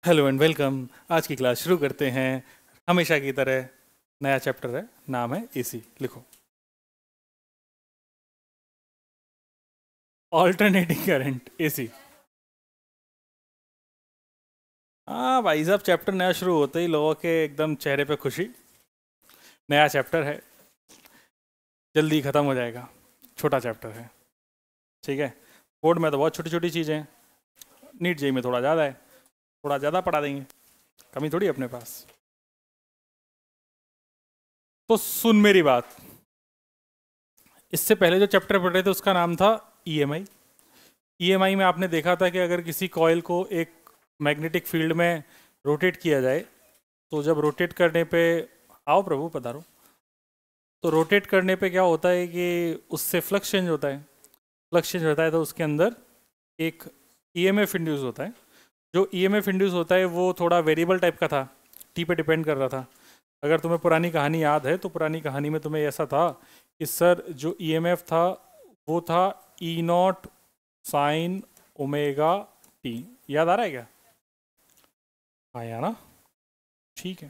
Hello and welcome. आज की class शुरू करते हैं। हमेशा की तरह नया चैप्टर है, नाम है एसी। लिखो ऑल्टरनेटिंग करंट एसी। हाँ भाई साहब, चैप्टर नया शुरू होते ही लोगों के एकदम चेहरे पे खुशी। नया चैप्टर है, जल्दी ख़त्म हो जाएगा। छोटा चैप्टर है, ठीक है। बोर्ड में तो बहुत छोटी छोटी चीज़ें हैं, नीट जेई में थोड़ा ज़्यादा है। थोड़ा ज़्यादा पढ़ा देंगे, कमी थोड़ी अपने पास। तो सुन मेरी बात, इससे पहले जो चैप्टर पढ़ रहे थे उसका नाम था ईएमआई। ईएमआई में आपने देखा था कि अगर किसी कॉइल को एक मैग्नेटिक फील्ड में रोटेट किया जाए, तो जब रोटेट करने पे, आओ प्रभु पधारो, तो रोटेट करने पे क्या होता है कि उससे फ्लक्स चेंज होता है। फ्लक्स चेंज होता है तो उसके अंदर एक ईएमएफ इंड्यूस होता है। जो ईएमएफ इंड्यूस होता है वो थोड़ा वेरिएबल टाइप का था, टी पे डिपेंड कर रहा था। अगर तुम्हें पुरानी कहानी याद है तो पुरानी कहानी में तुम्हें ऐसा था कि सर जो ईएमएफ था वो था ई नॉट साइन ओमेगा टी। याद आ रहा है क्या? आया ना? ठीक है।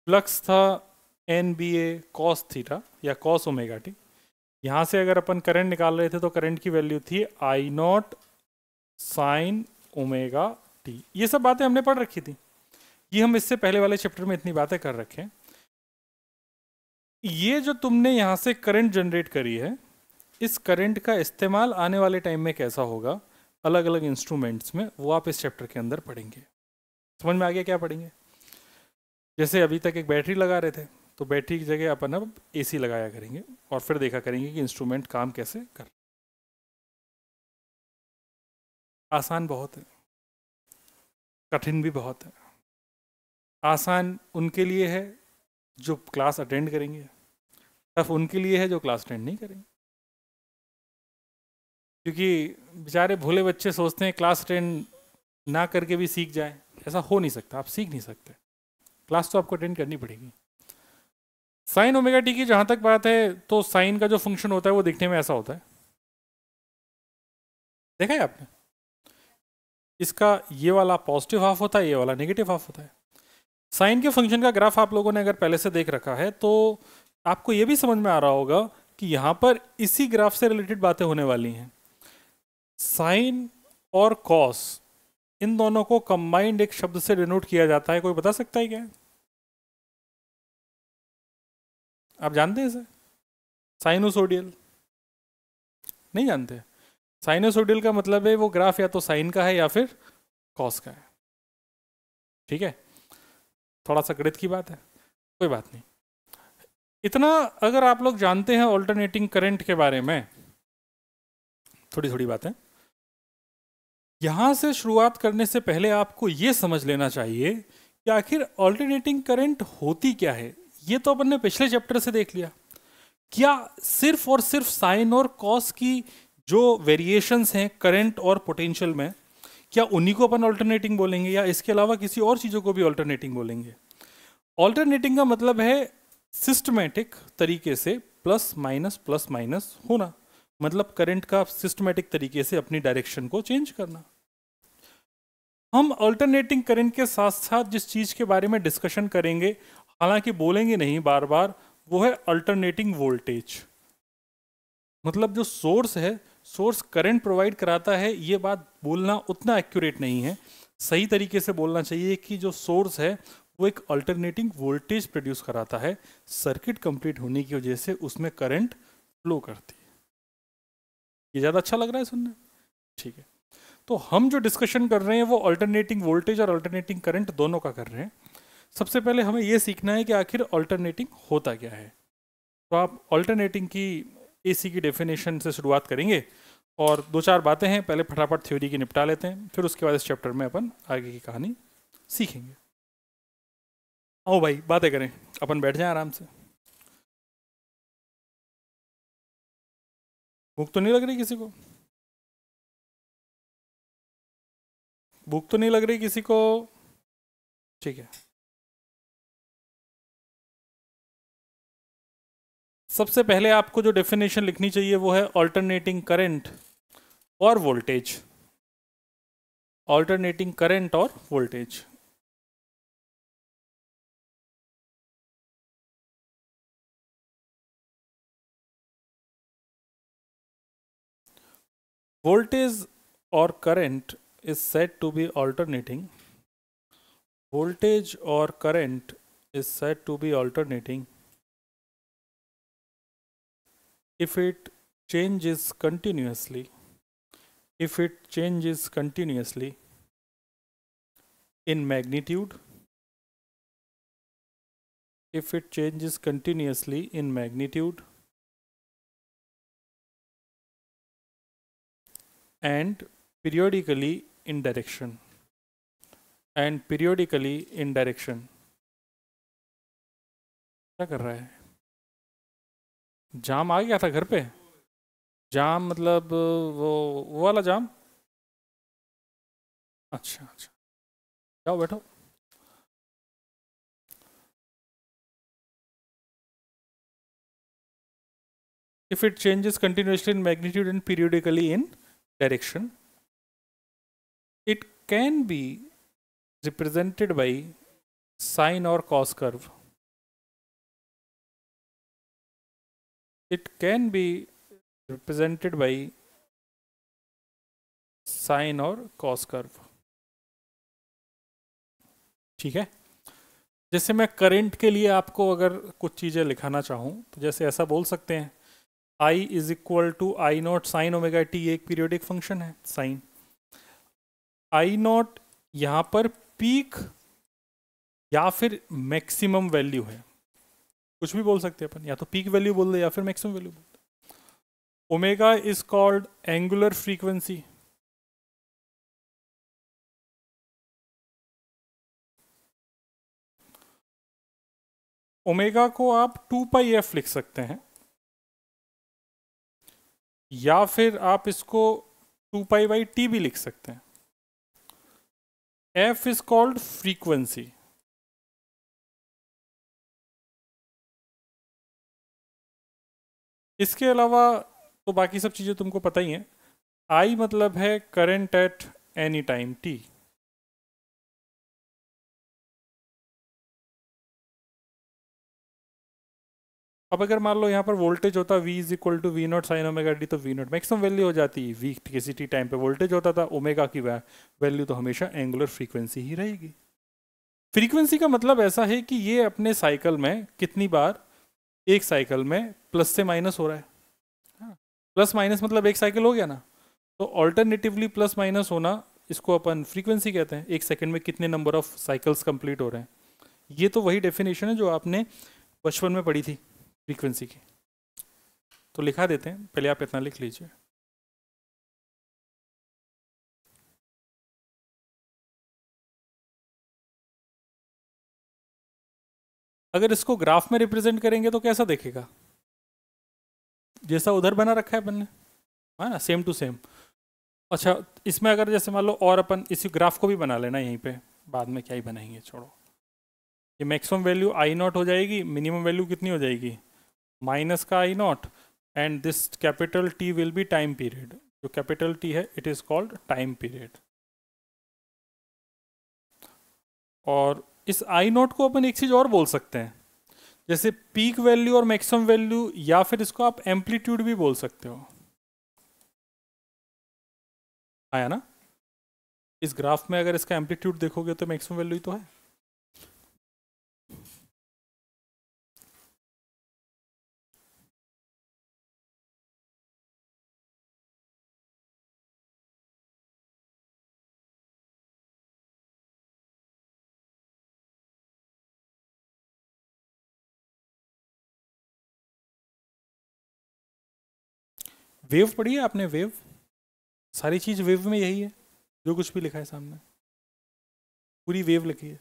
फ्लक्स था एन बी ए कॉस थीटा या कॉस ओमेगा टी। यहाँ से अगर अपन करंट निकाल रहे थे तो करंट की वैल्यू थी आई नॉट साइन ओमेगा टी। ये सब बातें हमने पढ़ रखी थी, ये हम इससे पहले वाले चैप्टर में इतनी बातें कर रखे हैं। ये जो तुमने यहाँ से करंट जनरेट करी है, इस करंट का इस्तेमाल आने वाले टाइम में कैसा होगा अलग अलग इंस्ट्रूमेंट्स में, वो आप इस चैप्टर के अंदर पढ़ेंगे। समझ में आ गया क्या पढ़ेंगे? जैसे अभी तक एक बैटरी लगा रहे थे, तो बैटरी की जगह अपन अब एसी लगाया करेंगे और फिर देखा करेंगे कि इंस्ट्रूमेंट काम कैसे कर। आसान बहुत है, कठिन भी बहुत है। आसान उनके लिए है जो क्लास अटेंड करेंगे, टफ उनके लिए है जो क्लास अटेंड नहीं करेंगे। क्योंकि बेचारे भोले बच्चे सोचते हैं क्लास अटेंड ना करके भी सीख जाए। ऐसा हो नहीं सकता, आप सीख नहीं सकते। क्लास तो आपको अटेंड करनी पड़ेगी। साइन ओमेगा टी की जहाँ तक बात है, तो साइन का जो फंक्शन होता है वो दिखने में ऐसा होता है, देखा है आपने? इसका ये वाला पॉजिटिव हाफ होता है, ये वाला नेगेटिव हाफ होता है। साइन के फंक्शन का ग्राफ आप लोगों ने अगर पहले से देख रखा है तो आपको ये भी समझ में आ रहा होगा कि यहाँ पर इसी ग्राफ से रिलेटेड बातें होने वाली हैं। साइन और कॉस, इन दोनों को कंबाइंड एक शब्द से डिनोट किया जाता है। कोई बता सकता है क्या? आप जानते हैं इसे? साइनोसोडियल? नहीं जानते? साइनोसोडियल का मतलब है वो ग्राफ या तो साइन का है या फिर कॉस का है। ठीक है, थोड़ा सा गणित की बात है, कोई बात नहीं। इतना अगर आप लोग जानते हैं ऑल्टरनेटिंग करंट के बारे में, थोड़ी थोड़ी बातें, यहां से शुरुआत करने से पहले आपको यह समझ लेना चाहिए कि आखिर ऑल्टरनेटिंग करंट होती क्या है। ये तो अपन ने पिछले चैप्टर से देख लिया। क्या सिर्फ और सिर्फ साइन और कॉस की जो वेरिएशंस हैं करंट और पोटेंशियल में, क्या उन्हीं को अपन ऑल्टरनेटिंग बोलेंगे या इसके अलावा किसी और चीज़ों को भी ऑल्टरनेटिंग बोलेंगे? ऑल्टरनेटिंग का मतलब है सिस्टमेटिक तरीके से प्लस माइनस होना, मतलब करंट का सिस्टमेटिक तरीके से अपनी डायरेक्शन को चेंज करना। हम ऑल्टरनेटिंग करंट के साथ साथ जिस चीज़ के बारे में डिस्कशन करेंगे, हालांकि बोलेंगे नहीं बार बार, वो है अल्टरनेटिंग वोल्टेज। मतलब जो सोर्स है, सोर्स करंट प्रोवाइड कराता है, ये बात बोलना उतना एक्यूरेट नहीं है। सही तरीके से बोलना चाहिए कि जो सोर्स है वो एक अल्टरनेटिंग वोल्टेज प्रोड्यूस कराता है, सर्किट कंप्लीट होने की वजह से उसमें करंट फ्लो करती है। ये ज़्यादा अच्छा लग रहा है सुनने? ठीक है। तो हम जो डिस्कशन कर रहे हैं वो अल्टरनेटिंग वोल्टेज और अल्टरनेटिंग करंट दोनों का कर रहे हैं। सबसे पहले हमें ये सीखना है कि आखिर अल्टरनेटिंग होता क्या है। तो आप अल्टरनेटिंग की एसी की डेफिनेशन से शुरुआत करेंगे और दो चार बातें हैं, पहले फटाफट थ्योरी की निपटा लेते हैं, फिर उसके बाद इस चैप्टर में अपन आगे की कहानी सीखेंगे। आओ भाई बातें करें, अपन बैठ जाएं आराम से। भूख तो नहीं लग रही किसी को? भूख तो नहीं लग रही किसी को? ठीक है। सबसे पहले आपको जो डेफिनेशन लिखनी चाहिए वो है अल्टरनेटिंग करंट और वोल्टेज। ऑल्टरनेटिंग करंट और voltage. Voltage or current is said to be alternating. Voltage or current is said to be alternating if it changes continuously. If it changes continuously in magnitude. If it changes continuously in magnitude and periodically in direction. And periodically in direction. क्या कर रहा है? जाम आ गया था घर पे? जाम मतलब वो वाला जाम? अच्छा अच्छा, जाओ बैठो। If it changes continuously in magnitude and periodically in direction, it can be represented by sine or cos curve. It can be represented by sine और कॉस कर्व। ठीक है, जैसे मैं करंट के लिए आपको अगर कुछ चीज़ें लिखाना चाहूँ तो जैसे ऐसा बोल सकते हैं, I is equal to I naught sine omega t, एक पीरियोडिक फंक्शन है साइन। आई नॉट यहाँ पर पीक या फिर मैक्सिमम वैल्यू है, कुछ भी बोल सकते हैं अपन, या तो पीक वैल्यू बोल दे या फिर मैक्सिमम वैल्यू बोल दे। Omega is called angular frequency. Omega को आप 2πf लिख सकते हैं, या फिर आप इसको 2π/t भी लिख सकते हैं। f is called frequency. इसके अलावा तो बाकी सब चीज़ें तुमको पता ही हैं। I मतलब है current at any time t। अब अगर मान लो यहाँ पर वोल्टेज होता v is equal to V naught sine omega d, तो वी नॉट मैक्सिमम वैल्यू हो जाती है। v किसी टी टाइम पे वोल्टेज होता था, ओमेगा की वैल्यू तो हमेशा एंगुलर फ्रीक्वेंसी ही रहेगी। फ्रीक्वेंसी का मतलब ऐसा है कि ये अपने साइकिल में कितनी बार, एक साइकिल में प्लस से माइनस हो रहा है। प्लस माइनस मतलब एक साइकिल हो गया ना, तो ऑल्टरनेटिवली प्लस माइनस होना, इसको अपन फ्रीक्वेंसी कहते हैं। एक सेकंड में कितने नंबर ऑफ साइकिल्स कंप्लीट हो रहे हैं, ये तो वही डेफिनेशन है जो आपने बचपन में पढ़ी थी फ्रीक्वेंसी की। तो लिखा देते हैं, पहले आप इतना लिख लीजिए। अगर इसको ग्राफ में रिप्रेजेंट करेंगे तो कैसा देखेगा? जैसा उधर बना रखा है अपन ने, है ना, सेम टू सेम। अच्छा, इसमें अगर जैसे मान लो और अपन इसी ग्राफ को भी बना लेना यहीं पे, बाद में क्या ही बनाएंगे, छोड़ो। ये मैक्सिमम वैल्यू आई नॉट हो जाएगी, मिनिमम वैल्यू कितनी हो जाएगी, माइनस का I naught, and this capital T will be time period. जो कैपिटल टी है it is called time period. और इस आई नॉट को अपन एक चीज और बोल सकते हैं, जैसे पीक वैल्यू और मैक्सिमम वैल्यू, या फिर इसको आप एम्पलीट्यूड भी बोल सकते हो। आया ना? इस ग्राफ में अगर इसका एम्पलीट्यूड देखोगे तो मैक्सिमम वैल्यू ही तो है। वेव पढ़ी है आपने? वेव, सारी चीज वेव में यही है, जो कुछ भी लिखा है सामने पूरी वेव लिखी है।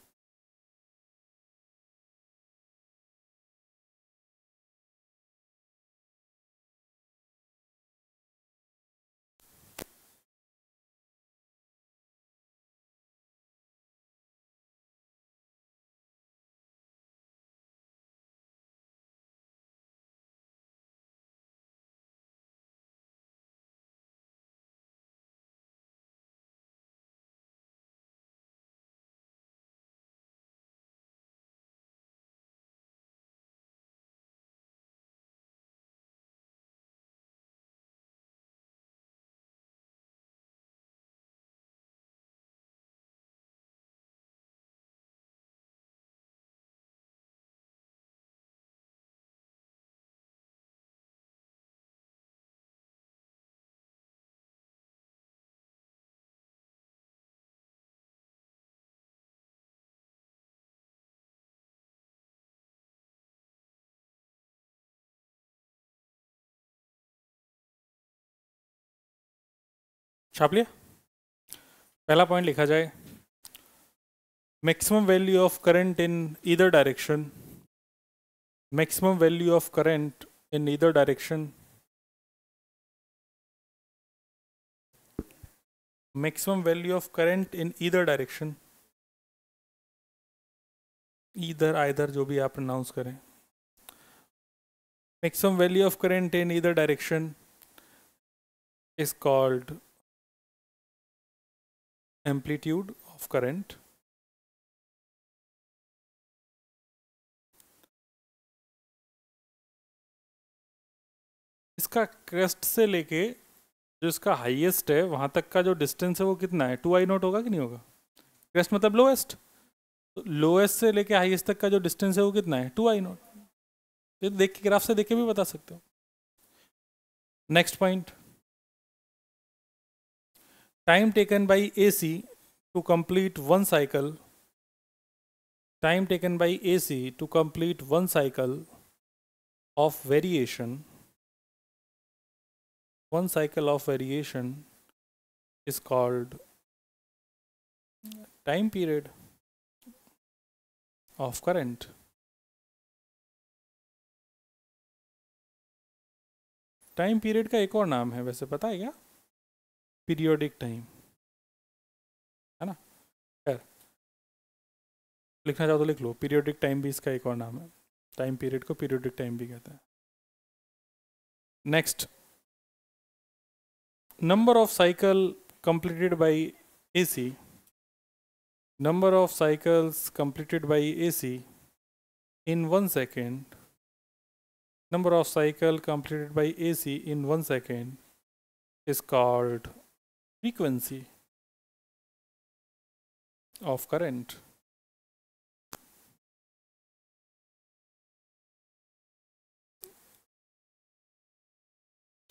छाप लिया? पहला पॉइंट लिखा जाए, maximum value of current in either direction, maximum value of current in either direction, maximum value of current in either direction, either जो भी आप pronounce करें, maximum value of current in either direction is called amplitude of current. इसका crest से लेके जो इसका highest है वहां तक का जो डिस्टेंस है वो कितना है? 2I0 होगा कि नहीं होगा? क्रेस्ट मतलब लोएस्ट, तो लोएस्ट से लेके हाईएस्ट तक का जो डिस्टेंस है वो कितना है? 2I0। ये देख के, ग्राफ से देख के भी बता सकते हो। Next point, time taken by AC to complete one cycle, time taken by AC to complete one cycle of variation, one cycle of variation is called time period of current. Time period का एक और नाम है वैसे, पता है क्या? Periodic time, है ना? खैर, लिखना चाहो तो लिख लो, पीरियोडिक टाइम भी इसका एक और नाम है। टाइम पीरियड को पीरियोडिक टाइम भी कहते हैं। Next, number of cycle completed by AC, number of cycles completed by AC in 1 second, number of cycle completed by AC in 1 second is called frequency of current.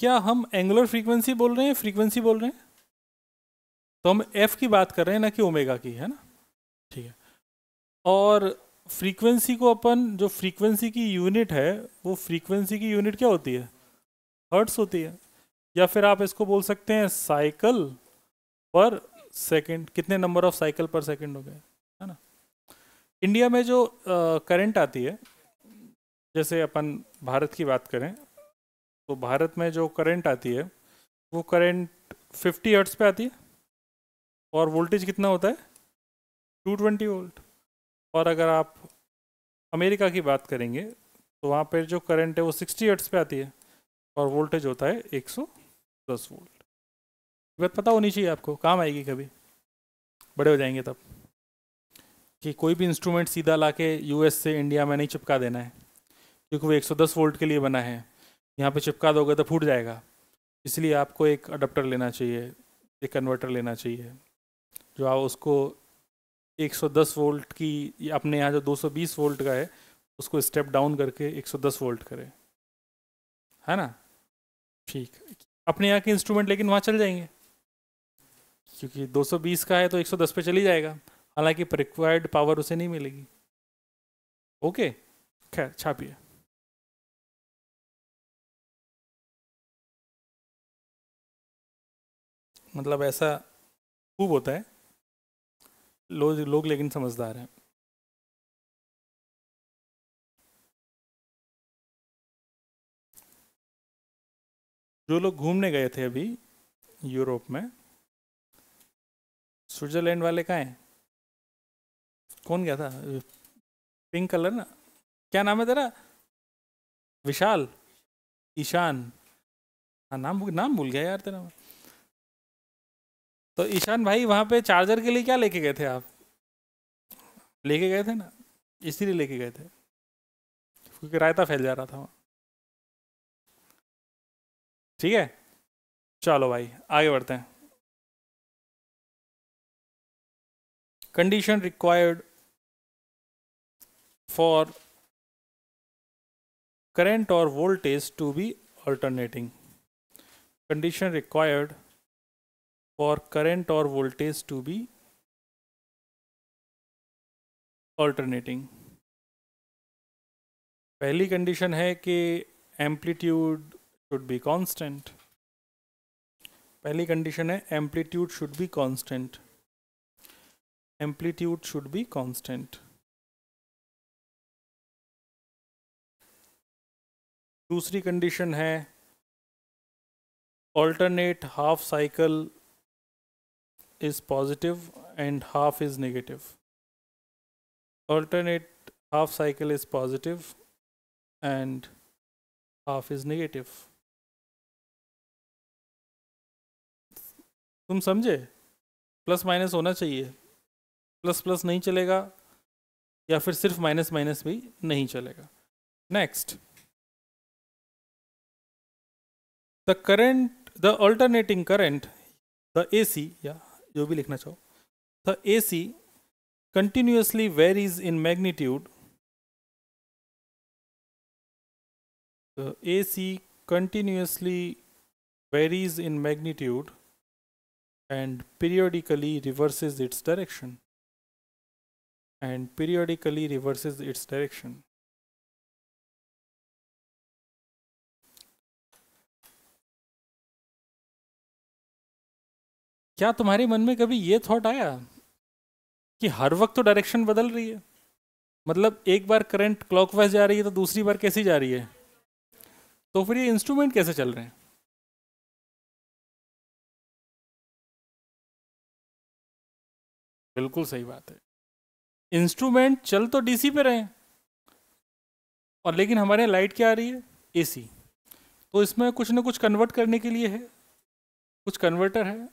क्या हम angular frequency बोल रहे हैं, frequency बोल रहे हैं? तो हम एफ की बात कर रहे हैं ना कि ओमेगा की, है ना? ठीक है। और फ्रीक्वेंसी को अपन, जो फ्रीक्वेंसी की यूनिट है वो फ्रीक्वेंसी की यूनिट क्या होती है? हर्ट्स होती है। या फिर आप इसको बोल सकते हैं साइकिल पर सेकंड, कितने नंबर ऑफ साइकिल पर सेकंड हो गए, है ना? इंडिया में जो करंट आती है, जैसे अपन भारत की बात करें तो भारत में जो करंट आती है वो करंट 50 हर्ट्स पे आती है, और वोल्टेज कितना होता है? 220 वोल्ट। और अगर आप अमेरिका की बात करेंगे तो वहाँ पर जो करंट है वो 60 हर्ट्स पे आती है, और वोल्टेज होता है 110 वोल्ट। बात पता होनी चाहिए आपको, काम आएगी कभी बड़े हो जाएंगे तब, कि कोई भी इंस्ट्रूमेंट सीधा लाके यूएस से इंडिया में नहीं चिपका देना है, क्योंकि वो 110 वोल्ट के लिए बना है। यहाँ पे चिपका दोगे तो फूट जाएगा। इसलिए आपको एक अडाप्टर लेना चाहिए, एक कन्वर्टर लेना चाहिए, जो आप उसको 110 वोल्ट की, अपने यहाँ जो 220 वोल्ट का है उसको स्टेप डाउन करके 110 वोल्ट करे, है ना? ठीक, अपने यहाँ के इंस्ट्रूमेंट लेकिन वहाँ चल जाएंगे, क्योंकि 220 का है तो 110 पे चली जाएगा, हालांकि रिक्वायर्ड पावर उसे नहीं मिलेगी। ओके, खैर छापिए। मतलब ऐसा खूब होता है, लोग लेकिन समझदार हैं। जो लोग घूमने गए थे अभी यूरोप में, स्विट्जरलैंड वाले कहाँ हैं? कौन गया था? पिंक कलर ना, क्या नाम है तेरा? विशाल, ईशान, हाँ नाम भूल गया यार तेरा। तो ईशान भाई, वहाँ पे चार्जर के लिए क्या लेके गए थे आप? लेके गए थे ना, इसीलिए लेके गए थे, क्योंकि रायता फैल जा रहा था वहाँ। ठीक है, चलो भाई आगे बढ़ते हैं। कंडीशन रिक्वायर्ड फॉर करंट और voltage to be alternating, condition required for current और वोल्टेज टू बी अल्टरनेटिंग। पहली कंडीशन है कि एम्पलीट्यूड शुड बी कांस्टेंट, पहली कंडीशन है amplitude should be constant, amplitude should be constant. दूसरी कंडीशन है alternate half cycle is positive and half is negative. Alternate half cycle is positive and half is negative. तुम समझे? Plus minus होना चाहिए, plus plus नहीं चलेगा, या फिर सिर्फ माइनस माइनस भी नहीं चलेगा। Next, the current, the alternating current, the AC, या जो भी लिखना चाहो, the AC continuously varies in magnitude. The AC continuously varies in magnitude and periodically reverses its direction. And periodically reverses its direction. क्या तुम्हारे मन में कभी ये थॉट आया कि हर वक्त तो डायरेक्शन बदल रही है? मतलब एक बार करंट क्लॉकवाइज जा रही है तो दूसरी बार कैसी जा रही है? तो फिर ये इंस्ट्रूमेंट कैसे चल रहे हैं? बिल्कुल सही बात है, इंस्ट्रूमेंट चल तो डीसी पे रहे हैं, और लेकिन हमारे यहाँ लाइट क्या आ रही है? एसी। तो इसमें कुछ ना कुछ कन्वर्ट करने के लिए है, कुछ कन्वर्टर है,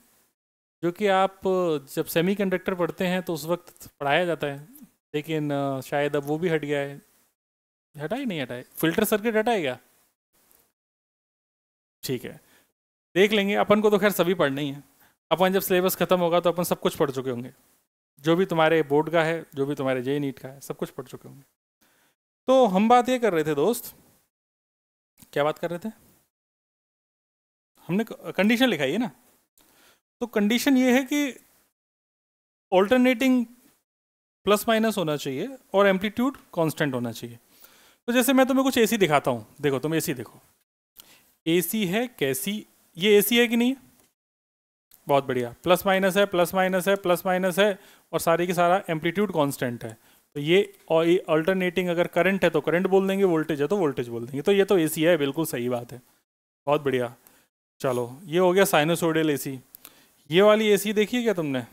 जो कि आप जब सेमीकंडक्टर पढ़ते हैं तो उस वक्त पढ़ाया जाता है, लेकिन शायद अब वो भी हट गया है। हटाए नहीं हटाए? फिल्टर सर्किट हटाएगा? ठीक है, देख लेंगे, अपन को तो खैर सभी पढ़ना ही है। अपन जब सिलेबस खत्म होगा तो अपन सब कुछ पढ़ चुके होंगे, जो भी तुम्हारे बोर्ड का है, जो भी तुम्हारे जे नीट का है, सब कुछ पढ़ चुके होंगे। तो हम बात ये कर रहे थे दोस्त, क्या बात कर रहे थे? हमने कंडीशन लिखाई है ना, तो कंडीशन ये है कि ऑल्टरनेटिंग प्लस माइनस होना चाहिए और एम्पलीट्यूड कांस्टेंट होना चाहिए। तो जैसे मैं तुम्हें कुछ एसी दिखाता हूँ, देखो तुम एसी देखो, एसी है कैसी, ये एसी है कि नहीं? बहुत बढ़िया, प्लस माइनस है, प्लस माइनस है, प्लस माइनस है, और सारे की सारा एम्पलीट्यूड कांस्टेंट है। तो ये, और ये अल्टरनेटिंग अगर करंट है तो करंट बोल देंगे, वोल्टेज है तो वोल्टेज बोल देंगे। तो ये तो एसी है, बिल्कुल सही बात है, बहुत बढ़िया। चलो, ये हो गया साइनोसोडियल एसी। ये वाली एसी देखी क्या तुमने?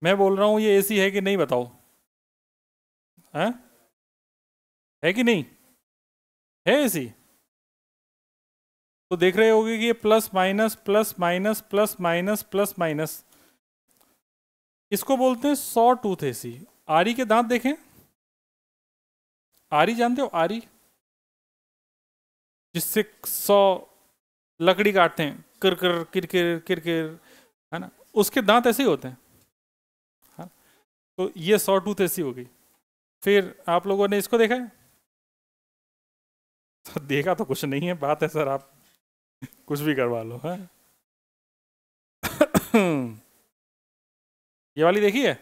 मैं बोल रहा हूँ ये एसी है कि नहीं, बताओ। है कि नहीं? है एसी? तो देख रहे होगे कि ये plus minus plus minus plus minus plus minus, इसको बोलते हैं सॉ टूथ एसी। आरी के दांत देखें, आरी जानते हो? आरी जिससे सॉ लकड़ी काटते हैं, किर किर किर किर किर किर, है ना? उसके दांत ऐसे ही होते हैं, हाँ? तो ये सॉ टूथ एसी होगी। फिर आप लोगों ने इसको देखा है? तो देखा तो कुछ नहीं है, बात है सर आप कुछ भी करवा लो, है? ये वाली देखी है?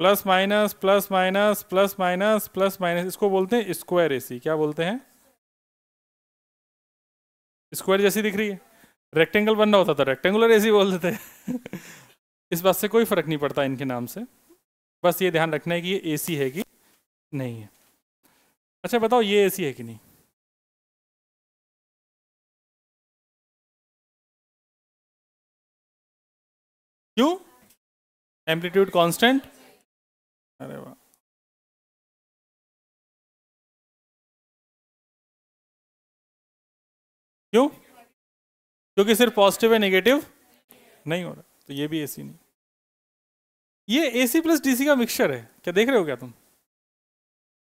Plus minus plus minus plus minus plus minus, इसको बोलते हैं स्क्वायर एसी। क्या बोलते हैं? स्क्वायर जैसी दिख रही है, रेक्टेंगल बनना होता था रेक्टेंगुलर एसी बोल देते हैं। इस बात से कोई फर्क नहीं पड़ता इनके नाम से, बस ये ध्यान रखना है कि ये एसी है कि नहीं है। अच्छा बताओ, ये एसी है कि नहीं? क्यों? Amplitude constant. अरे वाह, क्यों? क्योंकि सिर्फ पॉजिटिव है, नेगेटिव नहीं हो रहा, तो ये भी एसी नहीं। ये एसी प्लस डीसी का मिक्सचर है, क्या देख रहे हो क्या तुम?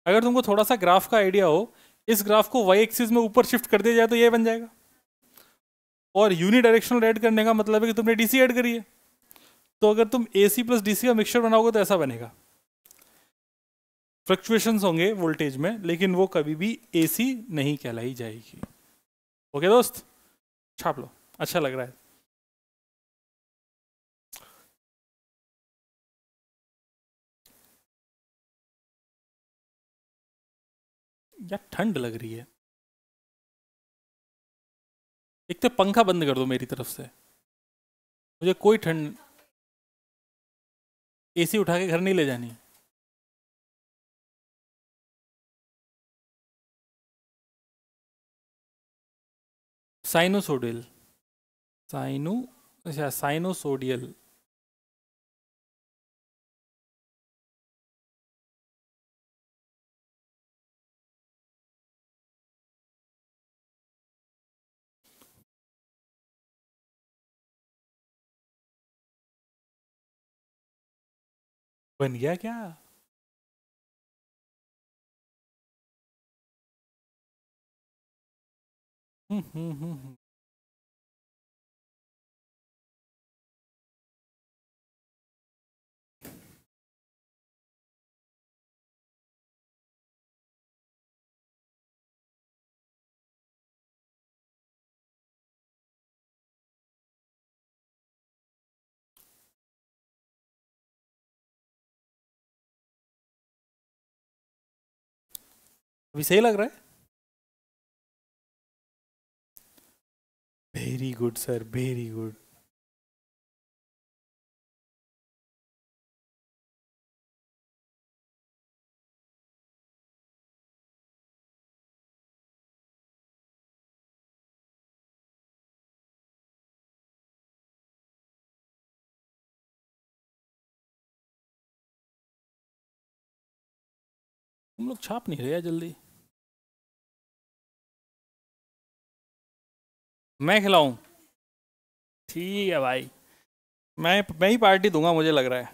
अगर तुमको थोड़ा सा ग्राफ का आइडिया हो, इस ग्राफ को वाई एक्सिस में ऊपर शिफ्ट कर दिया जाए तो ये बन जाएगा। और यूनिडायरेक्शनल ऐड करने का मतलब है कि तुमने डीसी ऐड करी है, तो अगर तुम एसी प्लस डीसी का मिक्सचर बनाओगे तो ऐसा बनेगा। फ्लक्चुएशंस होंगे वोल्टेज में, लेकिन वो कभी भी एसी नहीं कहलाई जाएगी। ओके दोस्त, छाप लो, अच्छा लग रहा है। यार ठंड लग रही है। एक तो पंखा बंद कर दो मेरी तरफ से, मुझे कोई ठंड, एसी उठा के घर नहीं ले जानी। साइनोसोडियल, साइनो, अच्छा साइनोसोडियल। बन गया क्या? हम्म। अभी सही लग रहा है? Very good sir, very good. तुम लोग छाप नहीं रहे यार जल्दी। मैं खिलाऊं? ठीक है भाई, मैं ही पार्टी दूंगा, मुझे लग रहा है।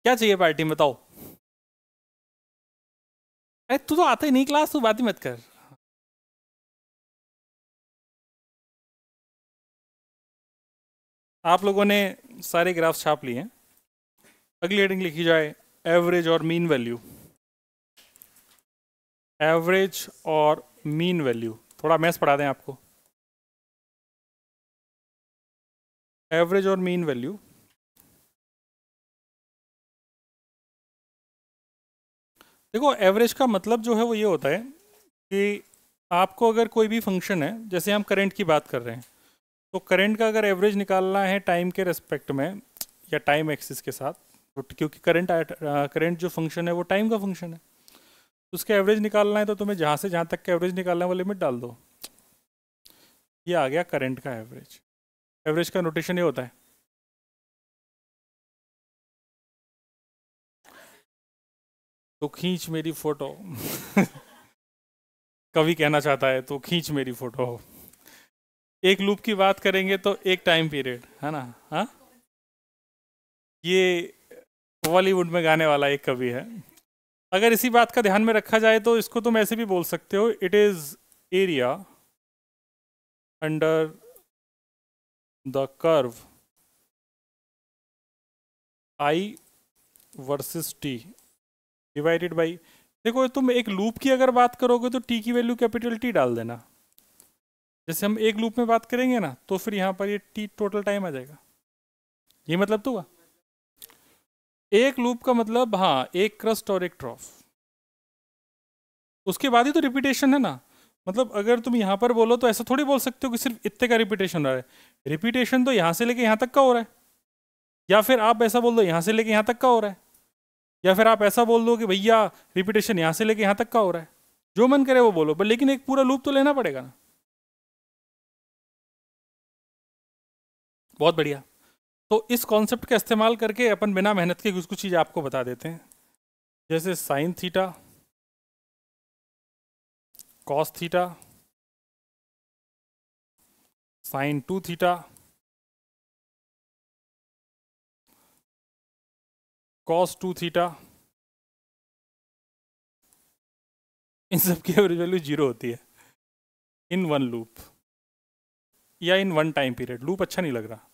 क्या चाहिए पार्टी में बताओ? अरे तू तो आता ही नहीं क्लास, तू बात ही मत कर। आप लोगों ने सारे ग्राफ छाप लिए हैं। अगली हेडिंग लिखी जाए एवरेज और मीन वैल्यू। एवरेज और मीन वैल्यू, थोड़ा मैथ्स पढ़ा दें आपको। एवरेज और मीन वैल्यू, देखो एवरेज का मतलब जो है वो ये होता है कि आपको अगर कोई भी फंक्शन है, जैसे हम करंट की बात कर रहे हैं, तो करंट का अगर एवरेज निकालना है टाइम के रिस्पेक्ट में या टाइम एक्सिस के साथ, तो क्योंकि करंट जो फंक्शन है वो टाइम का फंक्शन है, उसका एवरेज निकालना है तो तुम्हें जहाँ से जहाँ तक का एवरेज निकालना है वो लिमिट डाल दो। ये आ गया करंट का एवरेज। एवरेज का नोटेशन ये होता है, तो खींच मेरी फोटो कवि कहना चाहता है तो खींच मेरी फोटो। एक लूप की बात करेंगे तो एक टाइम पीरियड है ना। हाँ, ये बॉलीवुड में गाने वाला एक कवि है। अगर इसी बात का ध्यान में रखा जाए तो इसको तुम ऐसे भी बोल सकते हो, it is area under the curve I versus T divided by. देखो तुम एक लूप की अगर बात करोगे तो टी की वैल्यू कैपिटल टी डाल देना। जैसे हम एक लूप में बात करेंगे ना तो फिर यहाँ पर ये टी टोटल टाइम आ जाएगा। ये मतलब तो हुआ एक लूप का मतलब, हाँ एक क्रस्ट और एक ट्रॉफ, उसके बाद ही तो रिपीटेशन है ना। मतलब अगर तुम यहाँ पर बोलो तो ऐसा थोड़ी बोल सकते हो कि सिर्फ इतने का रिपीटेशन हो रहा है। रिपीटेशन तो यहाँ से लेके यहाँ तक का हो रहा है, या फिर आप ऐसा बोल दो यहाँ से लेके यहाँ तक का हो रहा है, या फिर आप ऐसा बोल दो कि भैया रिपीटेशन यहाँ से लेके यहाँ तक का हो रहा है। जो मन करे वो बोलो, पर लेकिन एक पूरा लूप तो लेना पड़ेगा ना। बहुत बढ़िया। तो इस कॉन्सेप्ट का इस्तेमाल करके अपन बिना मेहनत के कुछ कुछ चीज़ आपको बता देते हैं। जैसे sine theta, cos theta, sine 2 theta, cos 2 theta, इन सब की एवरेज वैल्यू 0 होती है इन वन लूप या in one time period. Loop अच्छा नहीं लग रहा,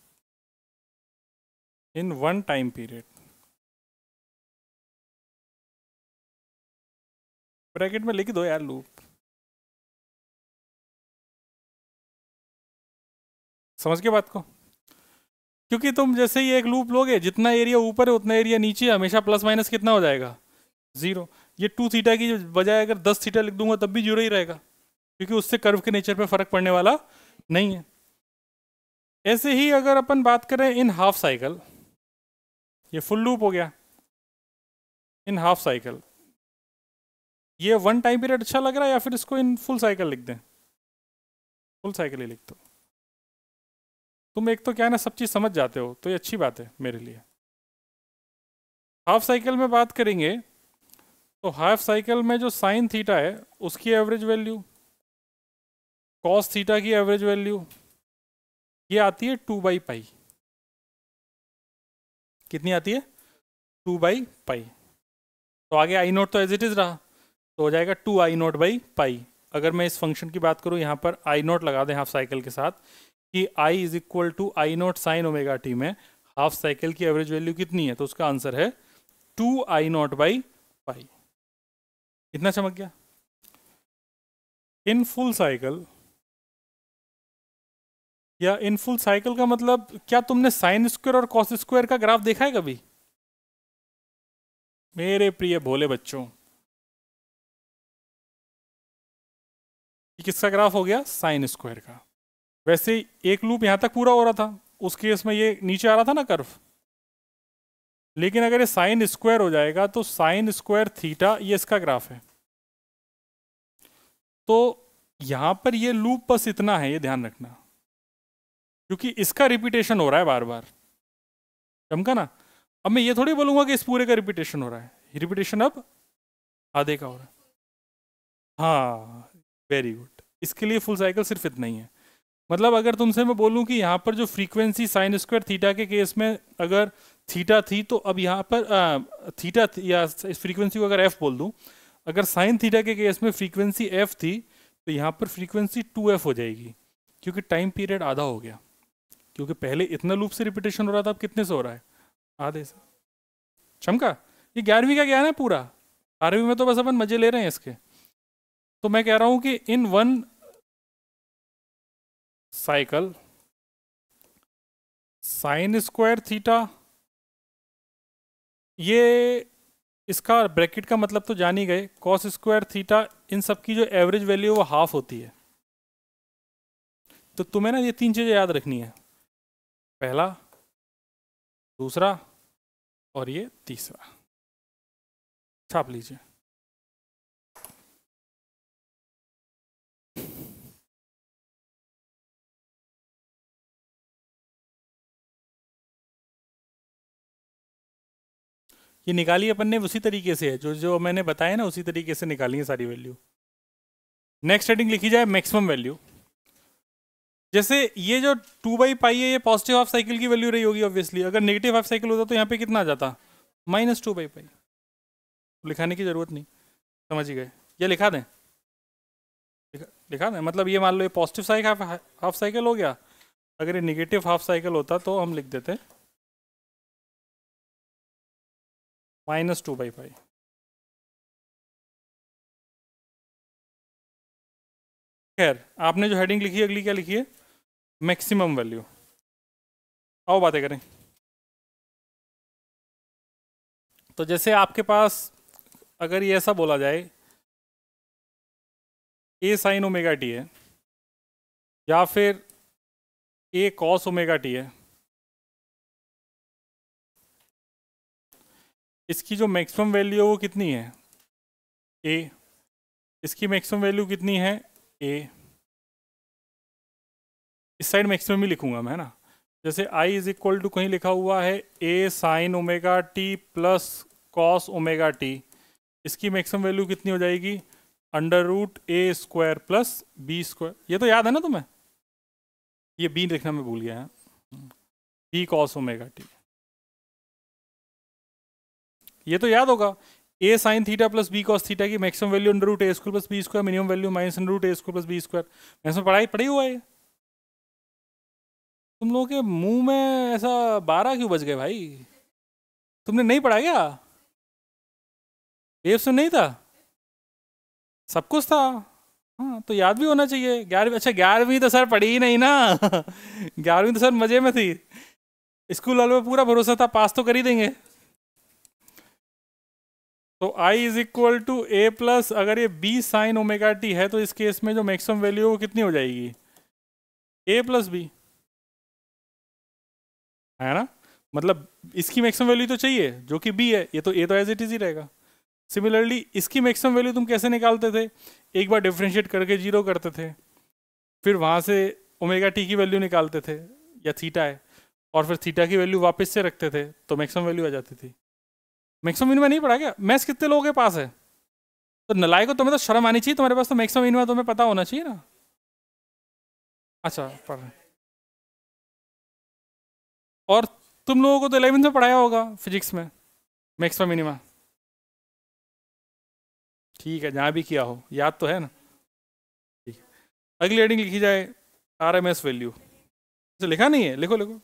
in one time period. Bracket में लिख दो यार लूप। समझ के बात को? क्योंकि तुम जैसे ही एक लूप लोगे, जितना एरिया ऊपर है उतना एरिया नीचे है, हमेशा प्लस माइनस कितना हो जाएगा? 0। ये 2 थीटा की बजाय अगर 10 थीटा लिख दूंगा तब भी 0 ही रहेगा, क्योंकि उससे कर्व के नेचर पे फर्क पड़ने वाला नहीं है। ऐसे ही अगर अपन बात करें इन हाफ साइकिल, ये फुल लूप हो गया, इन हाफ साइकिल ये वन टाइम पीरियड अच्छा लग रहा है या फिर इसको इन फुल साइकिल लिख दें? फुल साइकिल ही लिख दो। तुम एक तो क्या है ना, सब चीज़ समझ जाते हो तो ये अच्छी बात है मेरे लिए। हाफ साइकिल में बात करेंगे तो हाफ साइकिल में जो साइन थीटा है उसकी एवरेज वैल्यू, कॉस थीटा की एवरेज वैल्यू, ये आती है 2/पाई। कितनी आती है? 2/पाई। तो आगे आई नोट तो एज इट इज रहा, तो हो जाएगा 2I0/पाई। अगर मैं इस फंक्शन की बात करूं यहाँ पर आई नोट लगा दें हाफ साइकिल के साथ कि I is equal to I0 sine omega t में हाफ साइकिल की एवरेज वैल्यू कितनी है, तो उसका आंसर है 2I0/पाई। इतना चमक गया। इन फुल साइकिल, या इन फुल साइकिल का मतलब क्या तुमने साइन स्क्वायर और कॉस स्क्वायर का ग्राफ देखा है कभी? मेरे प्रिय भोले बच्चों, किसका ग्राफ हो गया? साइन स्क्वायर का। वैसे एक लूप यहां तक पूरा हो रहा था, उस केस में ये नीचे आ रहा था ना कर्व, लेकिन अगर ये साइन स्क्वायर हो जाएगा तो साइन स्क्वायर थीटा, ये इसका ग्राफ है। तो यहां पर ये लूप बस इतना है, ये ध्यान रखना, क्योंकि इसका रिपीटेशन हो रहा है बार बार। समझा ना? अब मैं ये थोड़ी बोलूंगा कि इस पूरे का रिपीटेशन हो रहा है, रिपीटेशन अब आधे का हो रहा है। हाँ, वेरी गुड। इसके लिए फुल साइकिल सिर्फ इतना ही है। मतलब अगर तुमसे मैं बोलूं कि यहाँ पर जो फ्रीक्वेंसी साइन स्क्वायर थीटा के केस में अगर थीटा थी, तो अब यहाँ पर थीटा या इस फ्रीक्वेंसी को अगर एफ बोल दूं, अगर साइन थीटा के केस में फ्रीक्वेंसी एफ थी तो यहाँ पर फ्रीक्वेंसी 2f हो जाएगी, क्योंकि टाइम पीरियड आधा हो गया। क्योंकि पहले इतना लूप से रिपीटेशन हो रहा था, अब कितने से हो रहा है? आधे से। चमका? ये 11वीं का ज्ञान है पूरा, 12वीं में तो बस अपन मजे ले रहे हैं इसके। तो मैं कह रहा हूं कि in one cycle sign square theta, ये इसका ब्रैकेट का मतलब तो जान ही गए, कॉस स्क्वायर थीटा, इन सब की जो एवरेज वैल्यू वो हाफ होती है। तो तुम्हें ना ये 3 चीजें याद रखनी है, पहला, दूसरा और ये तीसरा। छाप लीजिए। ये निकाली अपन ने उसी तरीके से है, जो जो मैंने बताया ना उसी तरीके से निकाली है सारी वैल्यू। नेक्स्ट हेडिंग लिखी जाए मैक्सिमम वैल्यू। जैसे ये जो 2/पाई है, ये पॉजिटिव हाफ साइकिल की वैल्यू रही होगी ऑब्वियसली। अगर नेगेटिव हाफ साइकिल होता तो यहाँ पे कितना आ जाता? -2/पाई। लिखाने की जरूरत नहीं, समझ ही गए। ये लिखा दें? लिखा दें, मतलब ये मान लो ये पॉजिटिव साइकिल हाफ साइकिल हो गया, अगर ये निगेटिव हाफ साइकिल होता तो हम लिख देते -2/पाई। खैर, आपने जो हेडिंग लिखी है अगली क्या लिखी है? Maximum value. आओ बातें करें। तो जैसे आपके पास अगर ये ऐसा बोला जाए ए साइन ओमेगा टी है या फिर ए कॉस ओमेगा टी है, इसकी जो मैक्सिमम वैल्यू है वो कितनी है? ए। इसकी मैक्सिमम वैल्यू कितनी है? ए। इस साइड मैक्सिमम ही लिखूंगा मैं, है ना? जैसे आई इज इक्वल टू कहीं लिखा हुआ है A sine omega T plus cos omega T, इसकी मैक्सिमम वैल्यू कितनी हो जाएगी? √a² plus b²। ये तो याद है ना तुम्हें? ये बी लिखना मैं भूल गया है, बी कॉस ओमेगा टी। ये तो याद होगा, A sine theta plus B cos theta की maximum value √a² plus b², minimum value -√a² plus b²। मैंने पढ़ी हुआ है। तुम लोगों के मुंह में ऐसा 12 क्यों बज गए भाई? तुमने नहीं पढ़ा क्या? वेव्स में नहीं था? सब कुछ था। हाँ, तो याद भी होना चाहिए। 11वीं, अच्छा 11वीं तो सर पढ़ी ही नहीं ना 11वीं तो सर मजे में थी, स्कूल वालों में पूरा भरोसा था पास तो कर ही देंगे। तो I is equal to A plus, अगर ये बी साइन ओमेगा टी है तो इस केस में जो मैक्सिमम वैल्यू है वो कितनी हो जाएगी? ए प्लस बी, है ना, मतलब इसकी मैक्सिमम वैल्यू तो चाहिए जो कि बी है, ये तो ए तो एज इट इज ही रहेगा। सिमिलरली इसकी मैक्सिमम वैल्यू तुम कैसे निकालते थे, एक बार डिफरेंशिएट करके जीरो करते थे, फिर वहां से ओमेगा टी की वैल्यू निकालते थे या थीटा है, और फिर थीटा की वैल्यू वापस से रखते थे तो मैक्सिमम वैल्यू आ जाती थी। मैक्सिमम मिनिमा नहीं पढ़ा क्या? मैथ्स कितने लोगों के पास है? तो नलायक को, तुम्हें तो शर्म आनी चाहिए, तुम्हारे पास तो मैक्सिमम मिनिमा तुम्हें पता होना चाहिए ना। अच्छा पढ़ रहे। और तुम लोगों को तो 11th में पढ़ाया होगा फिजिक्स में मैक्सिमम मिनिमा। ठीक है, जहाँ भी किया हो याद तो है ना। ठीक है, अगली हेडिंग लिखी जाए आरएमएस वैल्यू। लिखा नहीं है, लिखो लिखो।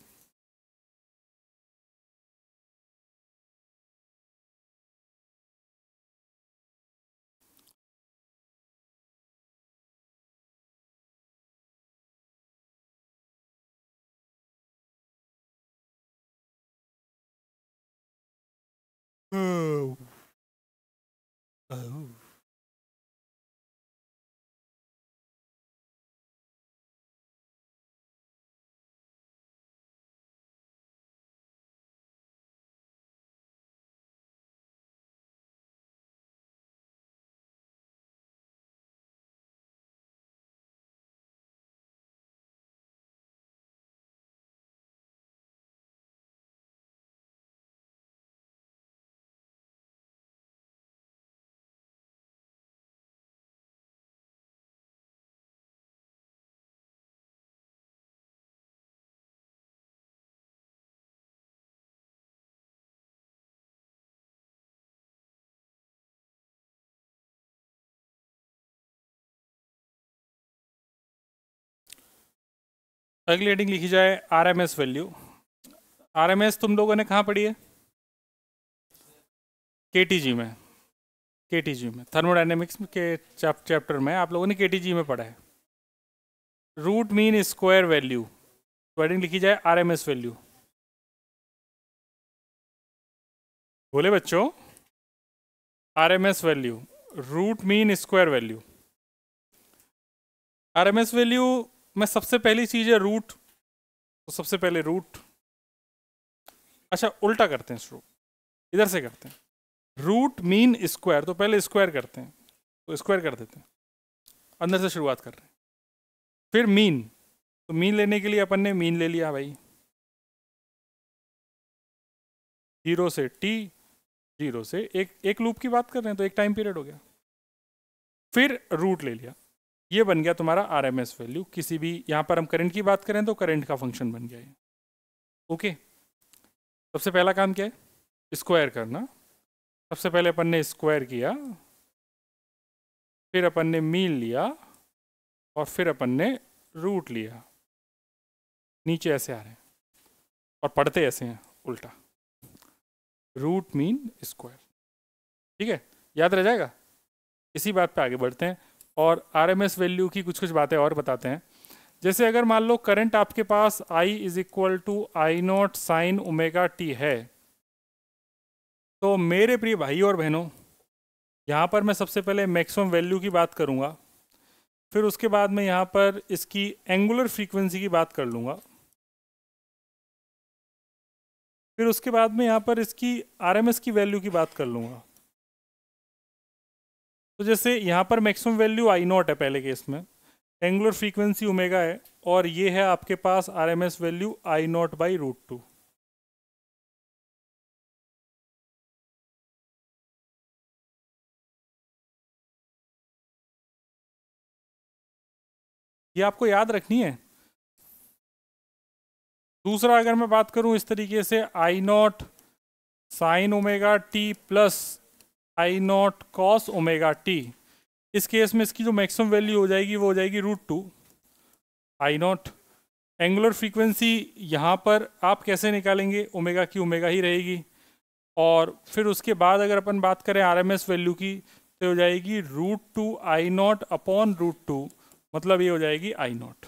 अगली हेडिंग लिखी जाए आरएमएस वैल्यू। आरएमएस तुम लोगों ने कहाँ पढ़ी है? केटीजी में। केटीजी में थर्मोडायनेमिक्स के चैप्टर में आप लोगों ने केटीजी में पढ़ा है। रूट मीन स्क्वायर वैल्यू, तो हेडिंग लिखी जाए आरएमएस वैल्यू। बोले बच्चों, RMS value, root mean square value. RMS value में सबसे पहली चीज है रूट, तो सबसे पहले रूट, अच्छा उल्टा करते हैं शुरू, इधर से करते हैं। रूट मीन स्क्वायर, तो पहले स्क्वायर करते हैं, तो स्क्वायर कर देते हैं, अंदर से शुरुआत कर रहे हैं। फिर मीन, तो मीन लेने के लिए अपन ने मीन ले लिया भाई, 0 से टी, 0 से एक लूप की बात कर रहे हैं तो एक टाइम पीरियड हो गया। फिर रूट ले लिया, ये बन गया तुम्हारा आरएमएस वैल्यू। किसी भी, यहाँ पर हम करंट की बात करें तो करंट का फंक्शन बन गया ये। ओके, सबसे पहला काम क्या है? स्क्वायर करना। सबसे पहले अपन ने स्क्वायर किया, फिर अपन ने मीन लिया, और फिर अपन ने रूट लिया। नीचे ऐसे आ रहे हैं और पढ़ते ऐसे हैं उल्टा, रूट मीन स्क्वायर। ठीक है, याद रह जाएगा। इसी बात पे आगे बढ़ते हैं और आरएमएस वैल्यू की कुछ कुछ बातें और बताते हैं। जैसे अगर मान लो करंट आपके पास I is equal to I naught sine omega t है, तो मेरे प्रिय भाई और बहनों, यहाँ पर मैं सबसे पहले मैक्सिमम वैल्यू की बात करूँगा, फिर उसके बाद मैं यहाँ पर इसकी एंगुलर फ्रीक्वेंसी की बात कर लूँगा, फिर उसके बाद में यहाँ पर इसकी आरएमएस की वैल्यू की बात कर लूँगा। तो जैसे यहाँ पर मैक्सिमम वैल्यू आई नॉट है पहले केस में, एंगुलर फ्रीक्वेंसी ओमेगा है, और ये है आपके पास RMS value I naught by root two. ये आपको याद रखनी है। दूसरा अगर मैं बात करूं इस तरीके से, I naught sine omega T plus I naught cos omega T, इस केस में इसकी जो मैक्सिमम वैल्यू हो जाएगी वो हो जाएगी root two I naught. Angular frequency यहाँ पर आप कैसे निकालेंगे, ओमेगा की ओमेगा ही रहेगी, और फिर उसके बाद अगर अपन बात करें आरएमएस वैल्यू की, तो हो जाएगी root two I naught upon root two, मतलब ये हो जाएगी आई नॉट।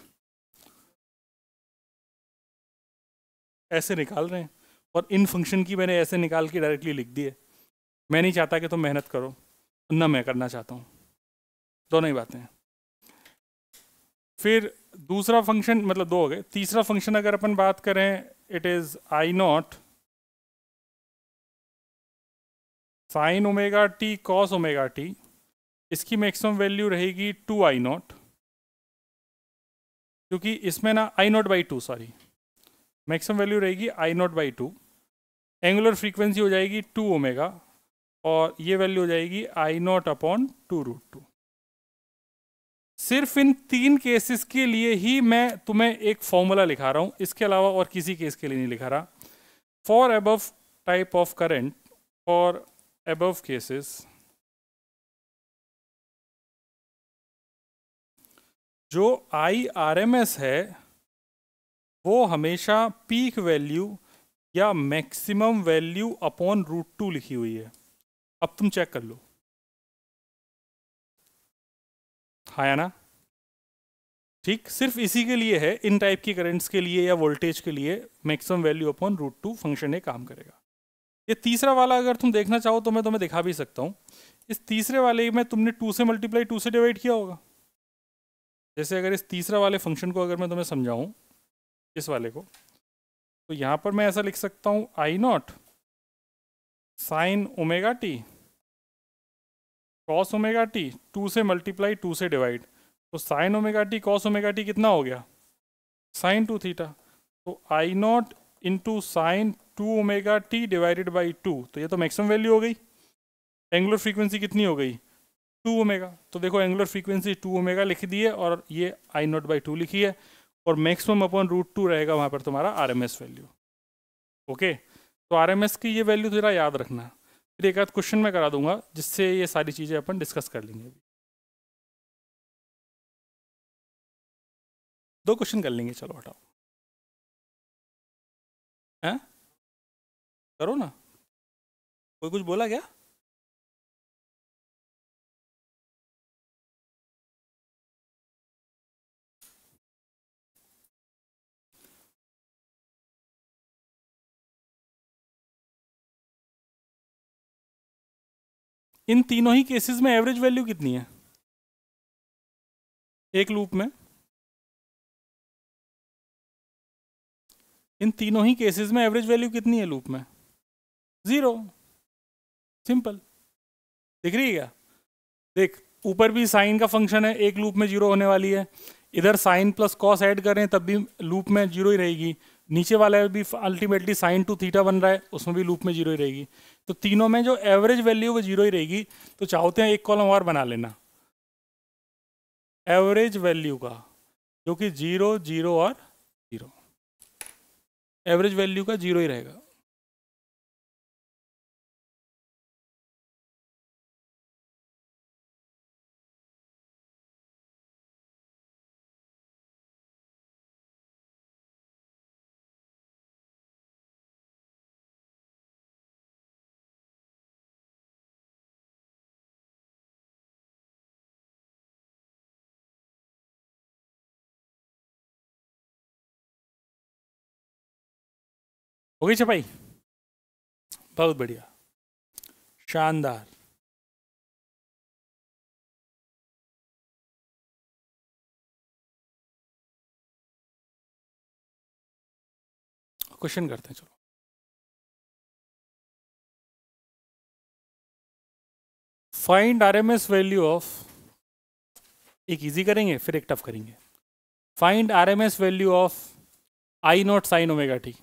ऐसे निकाल रहे हैं, और इन फंक्शन की मैंने ऐसे निकाल के डायरेक्टली लिख दी है। मैं नहीं चाहता कि तुम मेहनत करो, ना मैं करना चाहता हूँ, दोनों ही बातें हैं। फिर दूसरा फंक्शन, मतलब दो हो गए, तीसरा फंक्शन अगर अपन बात करें, it is I naught sine omega T cos omega T. इसकी मैक्सिमम वैल्यू रहेगी 2 आई नॉट, क्योंकि इसमें ना I naught by two, sorry, maximum value रहेगी I naught by two. Angular frequency हो जाएगी 2 ओमेगा, और ये वैल्यू हो जाएगी आई नॉट अपॉन 2√2। सिर्फ इन तीन केसेस के लिए ही मैं तुम्हें एक फॉर्मूला लिखा रहा हूं, इसके अलावा और किसी केस के लिए नहीं लिखा रहा। For above type of current, for above cases, जो IRMS है वो हमेशा पीक वैल्यू या मैक्सिमम वैल्यू अपॉन √2 लिखी हुई है। अब तुम चेक कर लो, हाँ या ना? ठीक, सिर्फ इसी के लिए है, इन टाइप की करंट्स के लिए या वोल्टेज के लिए मैक्सिमम वैल्यू अपॉन √2 फंक्शन ये काम करेगा। ये तीसरा वाला अगर तुम देखना चाहो तो मैं तुम्हें दिखा भी सकता हूँ। इस तीसरे वाले में तुमने 2 से मल्टीप्लाई 2 से डिवाइड किया होगा। जैसे अगर इस तीसरा वाले फंक्शन को अगर मैं तुम्हें समझाऊँ, इस वाले को, तो यहाँ पर मैं ऐसा लिख सकता हूँ I naught sine omega T cos omega T, 2 से मल्टीप्लाई 2 से डिवाइड, तो sine omega T cos omega T कितना हो गया? Sine 2 theta. तो I naught into sine 2 omega T divided by 2, तो ये तो मैक्सिमम वैल्यू हो गई। एंगुलर फ्रीक्वेंसी कितनी हो गई? 2 ओमेगा। तो देखो एंगुलर फ्रीक्वेंसी 2 ओमेगा लिख दी है, और ये आई नॉट बाई 2 लिखी है, और मैक्सिमम अपॉन √2 रहेगा वहाँ पर तुम्हारा RMS वैल्यू। ओके, तो RMS की ये वैल्यू थोड़ा याद रखना। फिर एक आध क्वेश्चन मैं करा दूंगा जिससे ये सारी चीज़ें अपन डिस्कस कर लेंगे। अभी 2 क्वेश्चन कर लेंगे, चलो हटाओ, हैं? करो ना, कोई कुछ बोला क्या? इन तीनों ही केसेस में एवरेज वैल्यू कितनी है एक लूप में? इन तीनों ही केसेस में एवरेज वैल्यू कितनी है लूप में? 0। सिंपल, दिख रही है क्या? देख, ऊपर भी साइन का फंक्शन है, एक लूप में 0 होने वाली है। इधर साइन प्लस कॉस ऐड करें तब भी लूप में 0 ही रहेगी। नीचे वाला भी अल्टीमेटली साइन टू थीटा बन रहा है, उसमें भी लूप में 0 ही रहेगी। तो तीनों में जो एवरेज वैल्यू वो 0 ही रहेगी। तो चाहते हैं एक कॉलम और बना लेना एवरेज वैल्यू का, जो कि 0 0 और 0, एवरेज वैल्यू का 0 ही रहेगा। हो गई छपाई? बहुत बढ़िया, शानदार। क्वेश्चन करते हैं, चलो। फाइंड RMS वैल्यू ऑफ, एक इजी करेंगे फिर एक टफ करेंगे। Find RMS value of I naught sine omega T,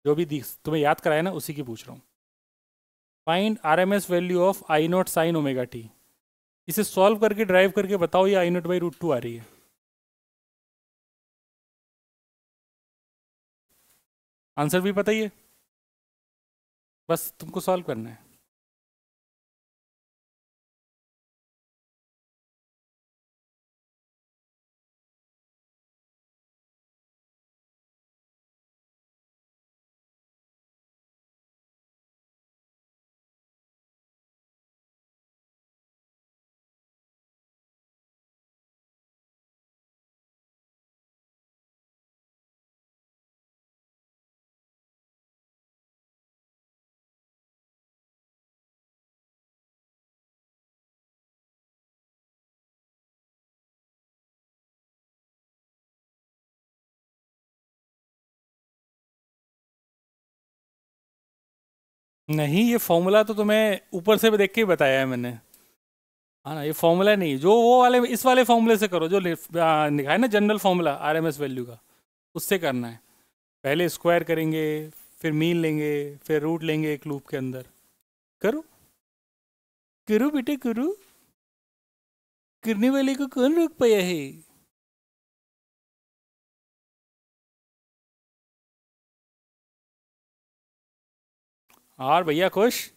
जो भी तुम्हें याद कराया ना उसी की पूछ रहा हूँ। Find RMS value of I naught sine omega T. इसे सॉल्व करके ड्राइव करके बताओ ये आई नॉट बाई √2 आ रही है। आंसर भी पता ही है, बस तुमको सॉल्व करना है। नहीं, ये फॉर्मूला तो तुम्हें ऊपर से देख के ही बताया है मैंने। हाँ ना, ये फॉर्मूला नहीं, जो वो वाले इस वाले फॉर्मूले से करो जो लिखा है ना, जनरल फॉर्मूला आरएमएस वैल्यू का, उससे करना है। पहले स्क्वायर करेंगे, फिर मीन लेंगे, फिर रूट लेंगे एक लूप के अंदर। करो करो बेटे करो, करने वाले को कौन रोक पाया है। और भैया खुश,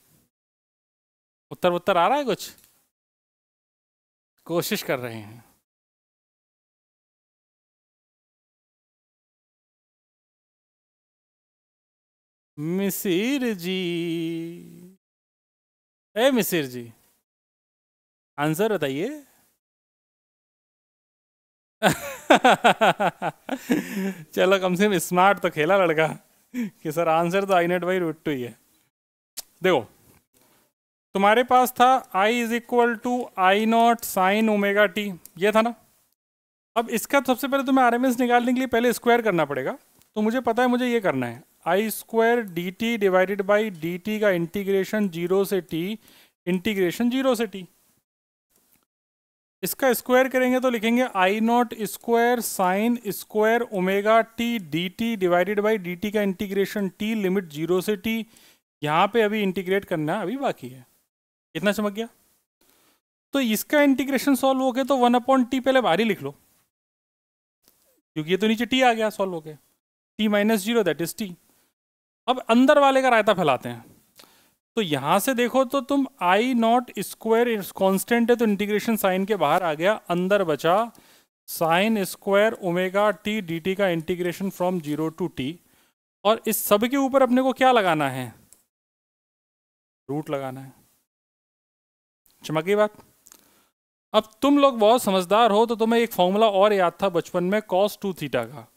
उत्तर उत्तर आ रहा है कुछ? कोशिश कर रहे हैं। मिसिर जी, ए मिसिर जी, आंसर बताइए। चलो, कम से कम स्मार्ट तो खेला लड़का कि सर आंसर तो I naught by root two ही है। देखो, तुम्हारे पास था I is equal to I naught sine omega T, ये था ना। अब इसका सबसे पहले तुम्हें आरएमएस निकालने के लिए पहले स्क्वायर करना पड़ेगा। तो मुझे पता है मुझे ये करना है, I square D T divided by D T का इंटीग्रेशन 0 से टी, इंटीग्रेशन 0 से टी। इसका स्क्वायर करेंगे तो लिखेंगे I naught square sine square omega T D T divided by D T का इंटीग्रेशन टी लिमिट 0 से टी। यहाँ पे अभी इंटीग्रेट करना अभी बाकी है। इतना चमक गया? तो इसका इंटीग्रेशन सॉल्व हो गया तो 1/t पहले बाहर ही लिख लो, क्योंकि ये तो नीचे टी आ गया सॉल्व हो गया, t minus 0 that is T. अब अंदर वाले का रायता फैलाते हैं। तो यहां से देखो तो तुम आई नॉट स्क्वायर कॉन्स्टेंट है तो इंटीग्रेशन साइन के बाहर आ गया, अंदर बचा sign square omega T D T का इंटीग्रेशन फ्रॉम 0 टू टी। और इस सब के ऊपर अपने को क्या लगाना है? रूट लगाना है। चमक गई बात? अब तुम लोग बहुत समझदार हो तो तुम्हें एक फॉर्मूला और याद था बचपन में cos 2 थीटा का,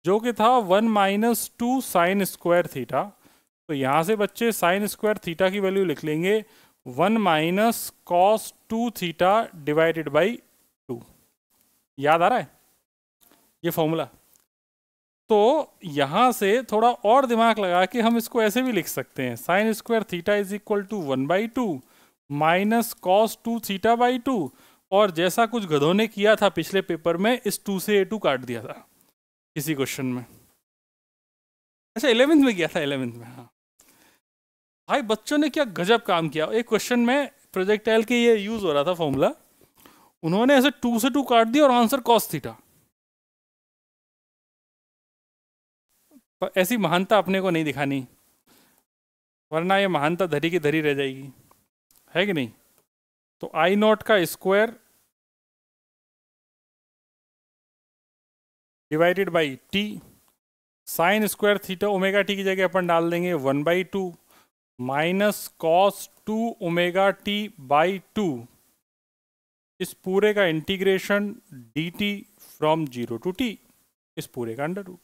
जो कि था 1 माइनस 2 साइन स्क्वायर थीटा। तो यहाँ से बच्चे साइन स्क्वायर थीटा की वैल्यू लिख लेंगे 1 minus cos 2 theta divided by 2। याद आ रहा है ये फॉर्मूला? तो यहाँ से थोड़ा और दिमाग लगा के हम इसको ऐसे भी लिख सकते हैं, sine square theta is equal to 1/2 minus cos 2 theta by 2। और जैसा कुछ गधों ने किया था पिछले पेपर में, इस 2 से A2 काट दिया था किसी क्वेश्चन में। अच्छा 11th में किया था, 11th में। हाँ भाई, बच्चों ने क्या गजब काम किया। एक क्वेश्चन में प्रोजेक्टाइल के ये यूज हो रहा था फॉर्मूला, उन्होंने ऐसे 2 से 2 काट दिया और आंसर कॉस थीटा। ऐसी महानता अपने को नहीं दिखानी, वरना ये महानता धरी की धरी रह जाएगी, है कि नहीं? तो आई नॉट का square divided by t, sine square theta omega t की जगह अपन डाल देंगे 1/2 minus cos 2 omega t by 2, इस पूरे का integration d t from 0 to t, इस पूरे का अंडर रूट।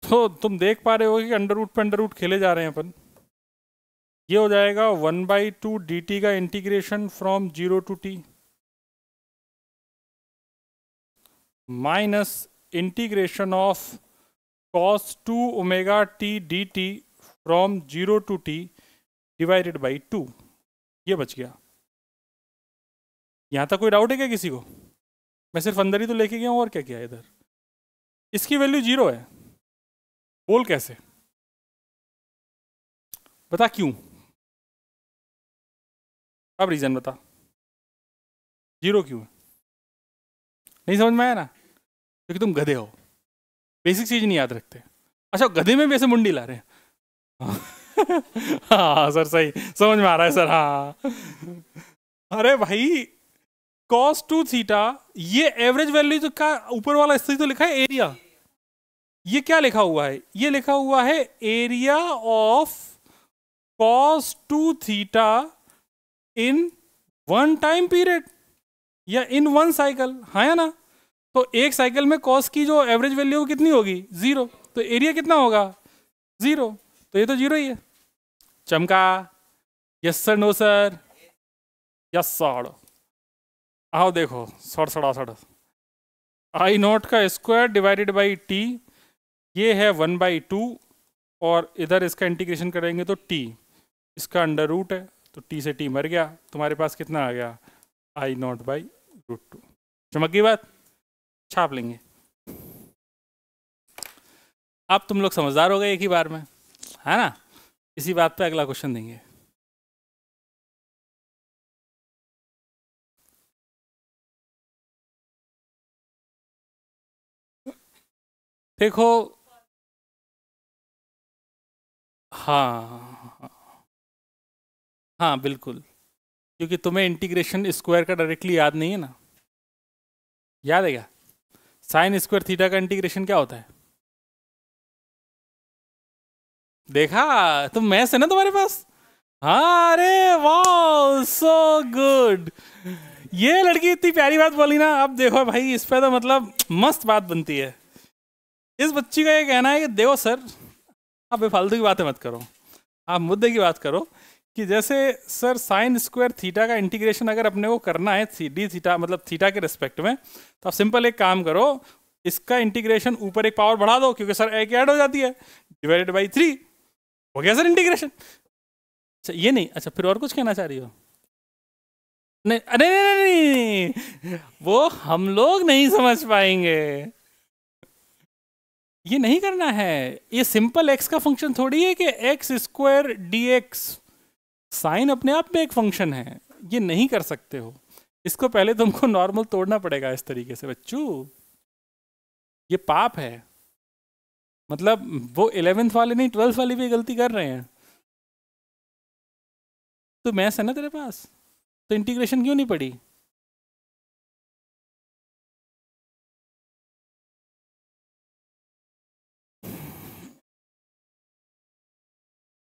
तो तुम देख पा रहे हो कि अंडर रूट पे अंडर रूट खेले जा रहे हैं अपन। ये हो जाएगा 1/2 डी टी का integration from 0 to t minus integration of cos 2 omega T D t from 0 to t divided by 2। ये बच गया। यहाँ तक कोई डाउट है क्या किसी को? मैं सिर्फ अंदर ही तो लेके गया हूँ, और क्या किया इधर? इसकी वैल्यू 0 है, बोल कैसे? बता क्यों? अब रीजन बता, 0 क्यों है? नहीं समझ में आया ना? क्योंकि तुम गधे हो, बेसिक चीज नहीं याद रखते। अच्छा, गधे में भी ऐसे मुंडी ला रहे हैं। हाँ सर, सही समझ में आ रहा है सर। हाँ अरे भाई, cos 2 थीटा, ये एवरेज वैल्यू तो का ऊपर वाला स्थिति तो लिखा है एरिया। ये क्या लिखा हुआ है? ये लिखा हुआ है area of cos 2 theta in 1 time period या इन 1 साइकिल, हाँ या ना? तो एक साइकिल में कॉस की जो एवरेज वैल्यू कितनी होगी? 0। तो एरिया कितना होगा? 0। तो ये तो 0 ही है। चमका? Yes sir, no sir? Yes sir. आओ देखो, सड़ आई नॉट का स्क्वायर डिवाइडेड बाई टी, ये है 1/2 और इधर इसका इंटीग्रेशन करेंगे तो टी, इसका अंडर रूट है तो टी से टी मर गया, तुम्हारे पास कितना आ गया I0/√2। चमक गई बात, छाप लेंगे। अब तुम लोग समझदार हो गए एक ही बार में, है ना। इसी बात पे अगला क्वेश्चन देंगे। देखो, हाँ हाँ बिल्कुल, क्योंकि तुम्हें इंटीग्रेशन स्क्वायर का डायरेक्टली याद नहीं है ना। याद है क्या, साइन स्क्वायर थीटा का इंटीग्रेशन क्या होता है? देखा, तुम मैथ्स है ना तुम्हारे पास। हाँ, अरे वाह, सो गुड। ये लड़की इतनी प्यारी बात बोली ना, अब देखो भाई इस पे तो मतलब मस्त बात बनती है। इस बच्ची का ये कहना है कि देखो सर, आप बेफालतू की बातें मत करो, आप मुद्दे की बात करो। कि जैसे सर साइन स्क्वायर थीटा का इंटीग्रेशन अगर अपने को करना है डी थीटा मतलब थीटा के रिस्पेक्ट में, तो आप सिंपल एक काम करो, इसका इंटीग्रेशन ऊपर एक पावर बढ़ा दो, क्योंकि सर एक ऐड हो जाती है, डिवाइडेड बाई 3 हो गया सर इंटीग्रेशन। अच्छा ये नहीं, अच्छा फिर और कुछ कहना चाह रही हो? नहीं अरे नहीं, वो हम लोग नहीं समझ पाएंगे, ये नहीं करना है। ये सिंपल एक्स का फंक्शन थोड़ी है कि x square d x, sine अपने आप में एक फंक्शन है, ये नहीं कर सकते हो। इसको पहले तुमको नॉर्मल तोड़ना पड़ेगा इस तरीके से बच्चू, ये पाप है। मतलब वो 11th वाले नहीं 12th वाले भी गलती कर रहे हैं। तो मैथ्स है ना तेरे पास, तो इंटीग्रेशन क्यों नहीं पड़ी?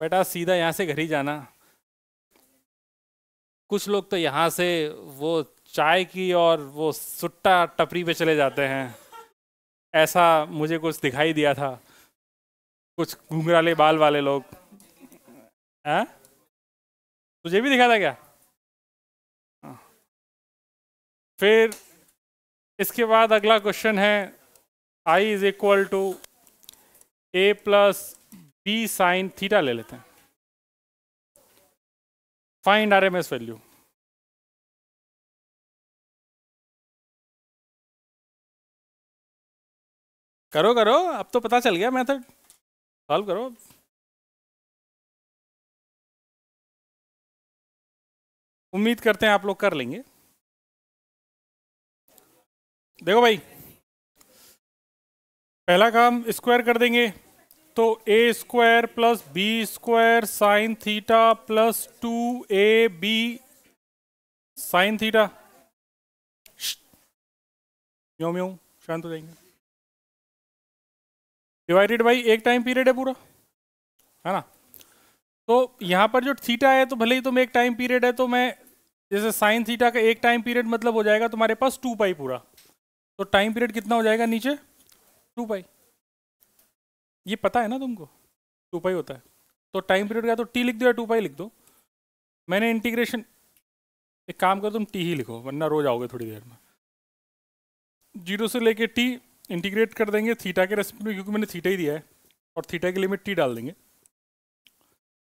बेटा सीधा यहाँ से घर ही जाना। कुछ लोग तो यहाँ से वो चाय की और वो सुट्टा टपरी पे चले जाते हैं, ऐसा मुझे कुछ दिखाई दिया था, कुछ घुंघराले बाल वाले लोग। हैं, तुझे भी दिखा था क्या? हाँ। फिर इसके बाद अगला क्वेश्चन है, I is equal to A plus B sine theta ले लेते हैं, फाइंड आरएमएस वैल्यू। करो करो, अब तो पता चल गया मेथड, सॉल्व करो। उम्मीद करते हैं आप लोग कर लेंगे। देखो भाई, पहला काम स्क्वायर कर देंगे, तो A square plus B square sine theta plus 2ab sine theta. म्यों म्यों शांत हो जाएंगे। डिवाइडेड बाई एक टाइम पीरियड है पूरा, है ना। तो यहाँ पर जो थीटा है, तो भले ही तुम एक टाइम पीरियड है, तो मैं जैसे साइन थीटा का एक टाइम पीरियड मतलब हो जाएगा तुम्हारे पास 2 पाई पूरा, तो टाइम पीरियड कितना हो जाएगा नीचे 2 पाई। ये पता है ना तुमको 2 पाई होता है, तो टाइम पीरियड का तो टी लिख दो या 2 पाई लिख दो। मैंने इंटीग्रेशन, एक काम करो तुम टी ही लिखो वरना रोज आओगे थोड़ी देर में। 0 से लेके टी इंटीग्रेट कर देंगे थीटा के रेस्पेक्ट में, क्योंकि मैंने थीटा ही दिया है, और थीटा की लिमिट टी डाल देंगे।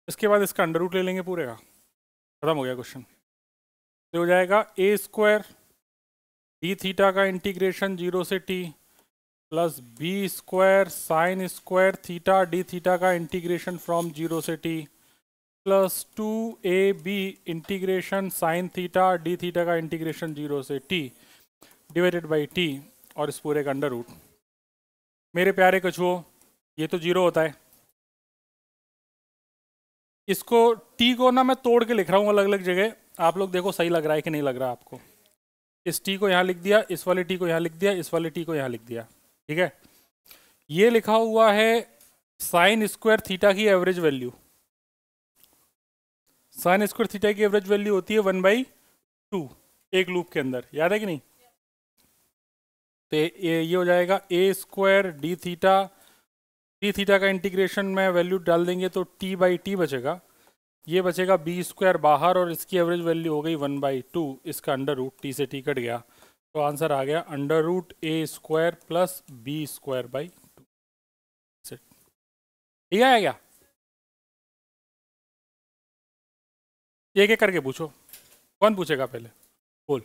इसके बाद इसका अंडर रूट ले लेंगे पूरे का, खत्म हो गया क्वेश्चन। तो हो जाएगा ए स्क्वायर डी थीटा का इंटीग्रेशन 0 से t plus B square sine square theta d theta का इंटीग्रेशन फ्रॉम 0 से t plus 2ab integration sine theta d theta का इंटीग्रेशन 0 से टी डिवाइडेड बाई टी, और इस पूरे का अंडर रूट। मेरे प्यारे कछुओं, ये तो 0 होता है, इसको टी को ना मैं तोड़ के लिख रहा हूँ अलग अलग जगह, आप लोग देखो सही लग रहा है कि नहीं लग रहा आपको। इस टी को यहाँ लिख दिया, इस वाले टी को यहाँ लिख दिया, इस वाले टी को यहाँ लिख दिया, ठीक है। ये लिखा हुआ है साइन स्क्वायर थीटा की average value. Sign square theta की एवरेज वैल्यू होती है 1/2 एक लूप के अंदर, याद है कि नहीं। तो ये हो जाएगा ए स्क्वायर डी थीटा का इंटीग्रेशन में वैल्यू डाल देंगे तो t/t बचेगा, ये बचेगा बी स्क्वायर बाहर, और इसकी एवरेज वैल्यू हो गई 1/2, इसका अंडर रूट टी से टी कट गया, तो आंसर आ गया under root a square plus B square by 2। ठीक है क्या? एक एक करके पूछो, कौन पूछेगा पहले? बोल।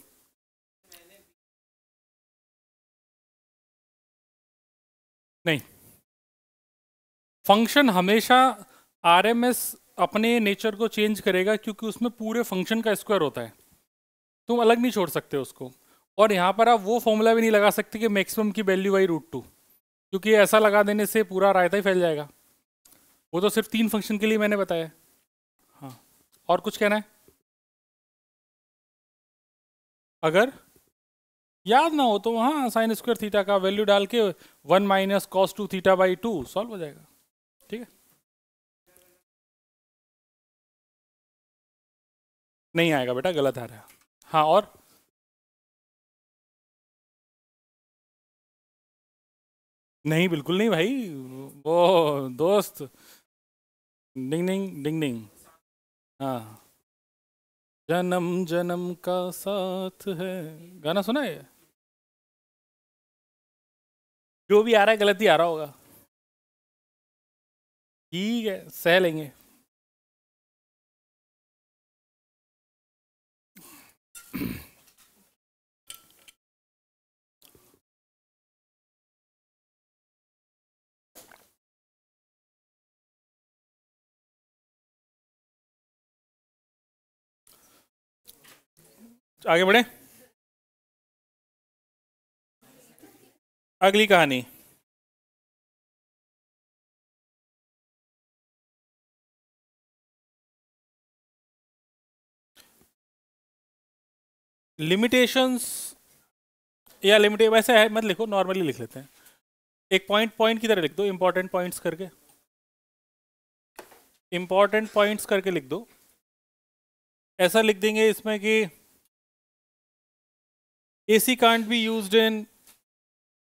नहीं, फंक्शन हमेशा आरएमएस अपने नेचर को चेंज करेगा, क्योंकि उसमें पूरे फंक्शन का स्क्वायर होता है, तुम अलग नहीं छोड़ सकते उसको। और यहाँ पर आप वो फॉर्मूला भी नहीं लगा सकते कि मैक्सिमम की वैल्यू बाई रूट टू, क्योंकि ऐसा लगा देने से पूरा रायता ही फैल जाएगा। वो तो सिर्फ 3 फंक्शन के लिए मैंने बताया। हाँ, और कुछ कहना है? अगर याद ना हो तो हाँ, साइन स्क्वायर थीटा का वैल्यू डाल के 1 - cos 2 थीटा/2 सॉल्व हो जाएगा। ठीक है, नहीं आएगा बेटा, गलत आ रहा है। हाँ, और नहीं, बिल्कुल नहीं भाई, वो दोस्त, डिंग डिंग डिंग डिंग। हाँ, जन्म जन्म का साथ है, गाना सुना है? जो भी आ रहा है गलत ही आ रहा होगा। ठीक है, सह लेंगे। आगे बढ़े, अगली कहानी। लिमिटेशंस या लिमिट वैसे है, मत लिखो, नॉर्मली लिख लेते हैं। एक पॉइंट पॉइंट की तरह लिख दो, इंपॉर्टेंट पॉइंट्स करके, इंपॉर्टेंट पॉइंट्स करके लिख दो। ऐसा लिख देंगे इसमें कि AC can't be used in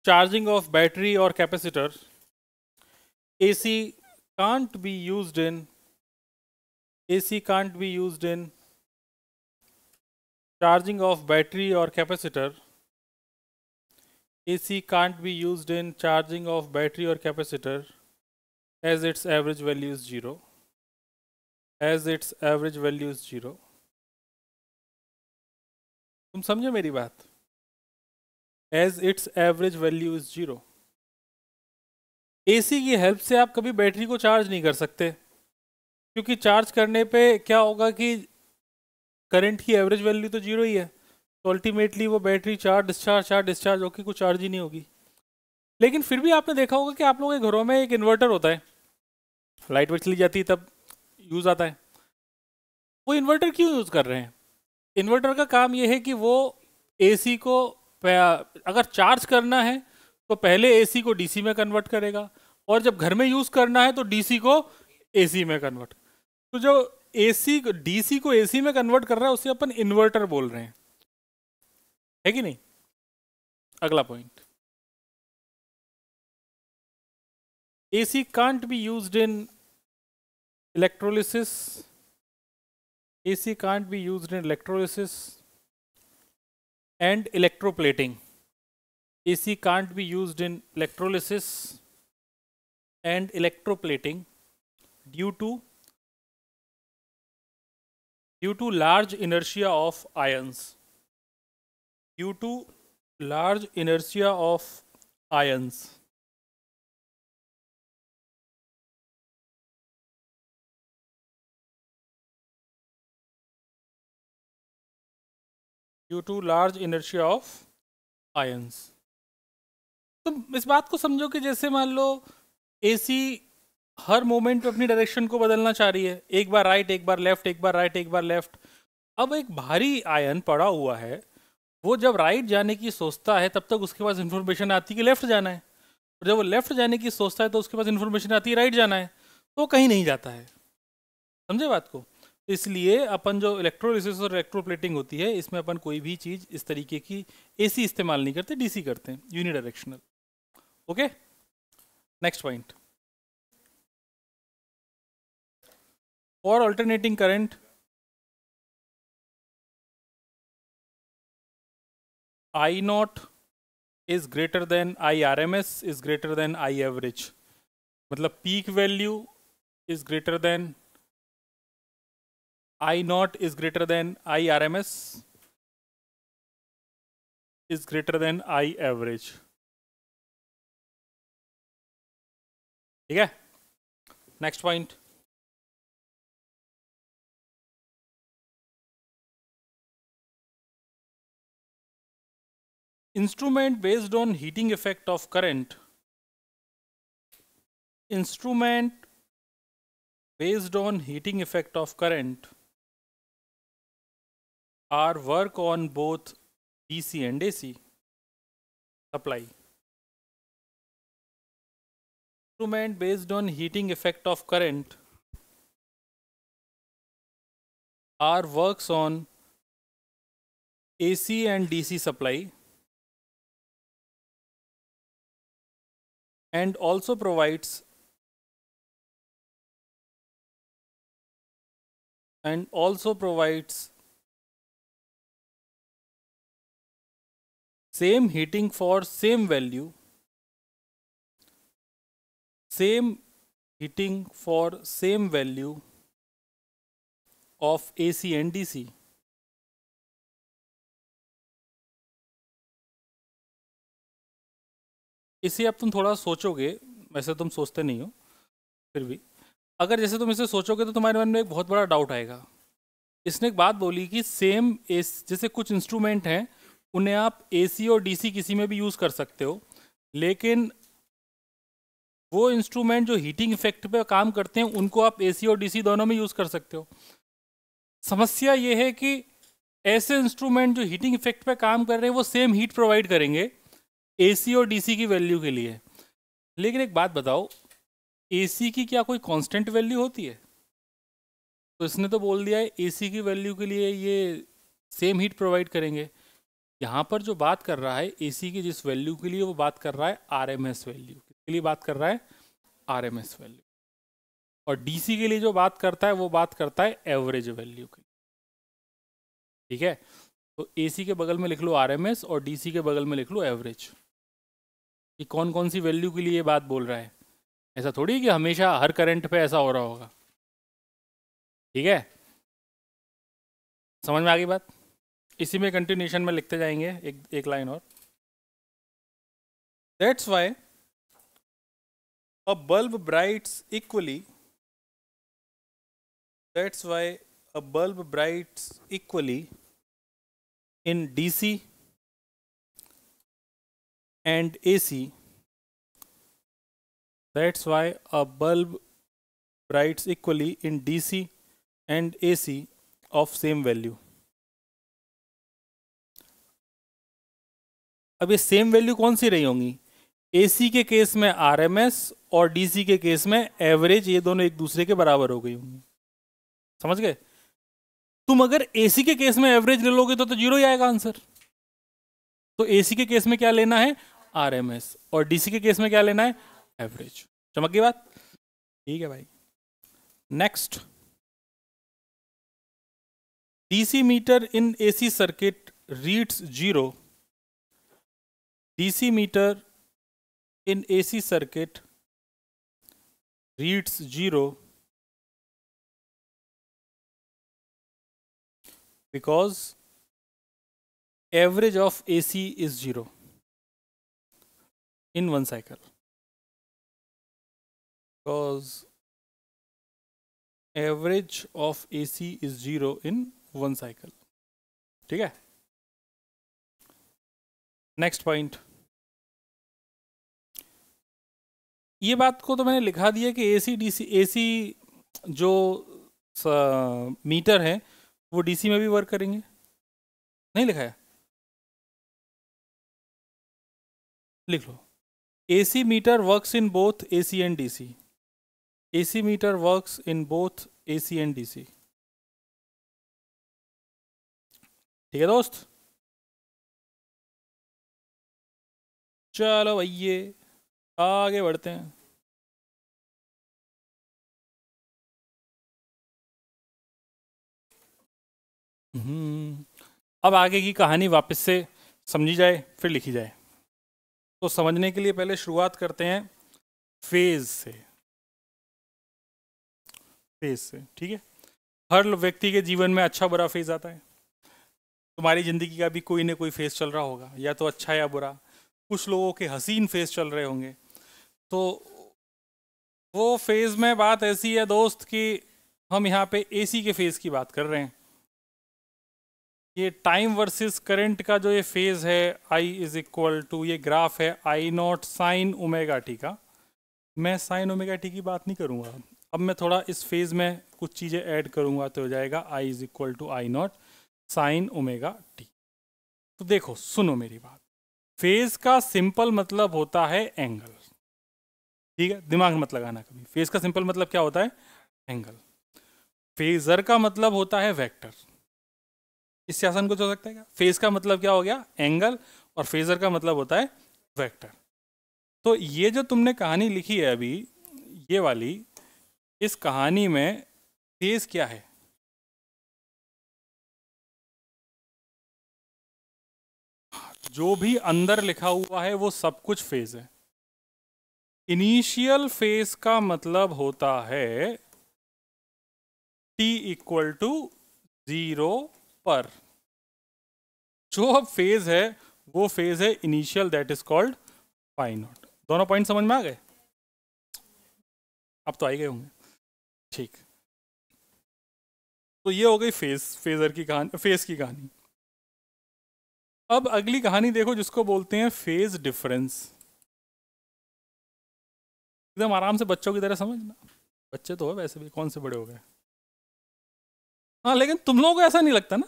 charging of battery or capacitor. AC can't be used in AC can't be used in charging of battery or capacitor. AC can't be used in charging of battery or capacitor as its average value is 0. As its average value is 0. तुम समझे मेरी बात? As its average value is 0. AC की help से आप कभी battery को charge नहीं कर सकते, क्योंकि चार्ज करने पे क्या होगा कि करंट की एवरेज वैल्यू तो 0 ही है, तो अल्टीमेटली वो बैटरी चार्ज डिस्चार्ज होकर कुछ चार्ज ही नहीं होगी। लेकिन फिर भी आपने देखा होगा कि आप लोगों के घरों में एक इन्वर्टर होता है, लाइट वाइट चली जाती है तब यूज़ आता है। वो इन्वर्टर क्यों यूज़ कर रहे हैं? इन्वर्टर का काम ये है कि वो एसी को अगर चार्ज करना है तो पहले एसी को डीसी में कन्वर्ट करेगा, और जब घर में यूज़ करना है तो डीसी को एसी में कन्वर्ट। तो जो एसी डीसी को एसी में कन्वर्ट कर रहा है उसे अपन इन्वर्टर बोल रहे हैं, है कि नहीं? अगला point, AC can't be used in electrolysis. AC can't be used in electrolysis and electroplating. AC can't be used in electrolysis and electroplating due to large inertia of ions. Due to large inertia of ions. Due to large inertia of ions. तो इस बात को समझो कि जैसे मान लो AC हर moment पे अपनी डायरेक्शन को बदलना चाह रही है, एक बार राइट एक बार लेफ्ट, एक बार राइट एक बार लेफ्ट। अब एक भारी आयन पड़ा हुआ है, वो जब राइट जाने की सोचता है तब तक उसके पास इंफॉर्मेशन आती है कि लेफ्ट जाना है, और जब वो लेफ्ट जाने की सोचता है तो उसके पास इंफॉर्मेशन आती है राइट जाना है, तो वो कहीं नहीं जाता है। समझे बात को? इसलिए अपन जो इलेक्ट्रोलिसिस और इलेक्ट्रोप्लेटिंग होती है, इसमें अपन कोई भी चीज़ इस तरीके की एसी इस्तेमाल नहीं करते, डीसी करते हैं, यूनिडायरेक्शनल। ओके, नेक्स्ट पॉइंट, और alternating current I naught is greater than I RMS is greater than I average. मतलब peak value is greater than I naught is greater than I R M S is greater than I average. ठीक है, next point. instrument based on heating effect of current, instrument based on heating effect of current are work on both DC and AC supply. Instrument based on heating effect of current are works on AC and DC supply and also provides same heating for same value, same heating for same value of AC and DC. इसे अब तुम थोड़ा सोचोगे, वैसे तुम सोचते नहीं हो, फिर भी अगर जैसे तुम इसे सोचोगे तो तुम्हारे मन में एक बहुत बड़ा डाउट आएगा। इसने एक बात बोली कि सेम जैसे कुछ इंस्ट्रूमेंट हैं उन्हें आप AC और DC किसी में भी यूज़ कर सकते हो, लेकिन वो इंस्ट्रूमेंट जो हीटिंग इफेक्ट पे काम करते हैं उनको आप AC और DC दोनों में यूज़ कर सकते हो। समस्या ये है कि ऐसे इंस्ट्रूमेंट जो हीटिंग इफेक्ट पे काम कर रहे हैं वो सेम हीट प्रोवाइड करेंगे AC और DC की वैल्यू के लिए, लेकिन एक बात बताओ, AC की क्या कोई कांस्टेंट वैल्यू होती है? तो इसने तो बोल दिया है AC की वैल्यू के लिए ये सेम हीट प्रोवाइड करेंगे। यहाँ पर जो बात कर रहा है AC की जिस वैल्यू के लिए, वो बात कर रहा है RMS वैल्यू के लिए, बात कर रहा है RMS वैल्यू। और DC के लिए जो बात करता है वो बात करता है एवरेज वैल्यू के लिए। ठीक है, तो AC के बगल में लिख लो RMS और DC के बगल में लिख लो एवरेज। कि कौन कौन सी वैल्यू के लिए ये बात बोल रहा है। ऐसा थोड़ी है कि हमेशा हर करंट पे ऐसा हो रहा होगा। ठीक है, समझ में आ गई बात? इसी में कंटिन्यूशन में लिखते जाएंगे एक लाइन और। That's why a bulb brides equally, that's why a bulb brides equally in DC and AC. That's why a bulb brights equally in DC and AC of same value. अब ये same value कौन सी रही होंगी? AC के case में RMS और DC के case में एवरेज, ये दोनों एक दूसरे के बराबर हो गई होंगी। समझ गए? तुम अगर AC के केस में एवरेज ले लोगे तो जीरो ही आएगा आंसर। तो AC के केस में क्या लेना है? RMS, और DC के केस में क्या लेना है? एवरेज। चमक गई बात? ठीक है भाई। Next, DC meter in AC circuit reads 0, DC meter in AC circuit reads 0 because average of AC is 0 in one cycle, because average of AC is 0 in one cycle. ठीक है, नेक्स्ट पॉइंट। ये बात को तो मैंने लिखा दिया कि AC DC AC जो मीटर है वो DC में भी वर्क करेंगे, नहीं लिखा है? लिख लो, AC meter works in both AC and DC, AC meter works in both AC and DC। ठीक है दोस्त, चलो भैया आगे बढ़ते हैं। अब आगे की कहानी वापस से समझी जाए फिर लिखी जाए। तो समझने के लिए पहले शुरुआत करते हैं फेज से। फेज से, ठीक है। हर व्यक्ति के जीवन में अच्छा बुरा फेज आता है। तुम्हारी जिंदगी का भी कोई ना कोई फेज चल रहा होगा, या तो अच्छा या बुरा। कुछ लोगों के हसीन फेज चल रहे होंगे। तो वो फेज में बात ऐसी है दोस्त कि हम यहाँ पे एसी के फेज की बात कर रहे हैं। ये टाइम वर्सेस करंट का जो ये फेज है, I इज इक्वल टू, ये ग्राफ है I naught sine omega T का। मैं साइन ओमेगा टी की बात नहीं करूँगा, अब मैं थोड़ा इस फेज में कुछ चीज़ें ऐड करूँगा तो हो जाएगा I is equal to I naught sine omega t. तो देखो सुनो मेरी बात, फेज का सिंपल मतलब होता है एंगल, ठीक है, दिमाग मत लगाना कभी। फेज का सिंपल मतलब क्या होता है? एंगल। फेजर का मतलब होता है वेक्टर। इससे आसान कुछ हो सकता है क्या? फेज का मतलब क्या हो गया? एंगल, और फेजर का मतलब होता है वेक्टर। तो ये जो तुमने कहानी लिखी है अभी, ये वाली, इस कहानी में फेज क्या है? जो भी अंदर लिखा हुआ है वो सब कुछ फेज है। इनिशियल फेज का मतलब होता है t इक्वल टू 0 पर। जो अब फेज है वो फेज है initial, that is called pi not. दोनों पॉइंट समझ में आ गए? अब तो आ ही गए होंगे, ठीक। तो ये हो गई फेजर की कहानी, फेज की कहानी। अब अगली कहानी देखो जिसको बोलते हैं फेज डिफरेंस। एकदम आराम से बच्चों की तरह समझना। बच्चे तो हो वैसे भी, कौन से बड़े हो गए। हाँ, लेकिन तुम लोगों को ऐसा नहीं लगता ना,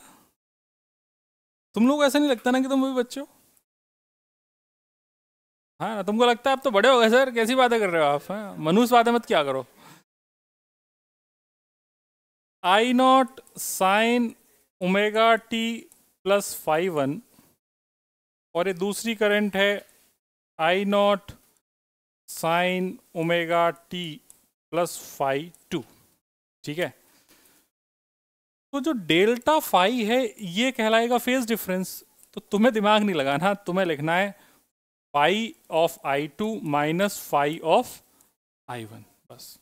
तुम लोगों को ऐसा नहीं लगता ना कि तुम भी बच्चे हो? हाँ, तुमको लगता है अब तो बड़े हो गए सर, कैसी बातें कर रहे हो आप? हाँ, मनुष्य बातें मत क्या करो। I naught sine omega T plus phi one, और ये दूसरी करंट है I naught sine omega T plus phi two, ठीक है। तो जो डेल्टा फाई है ये कहलाएगा फेज डिफरेंस। तो तुम्हें दिमाग नहीं लगाना, तुम्हें लिखना है phi of I2 minus phi of I1, बस।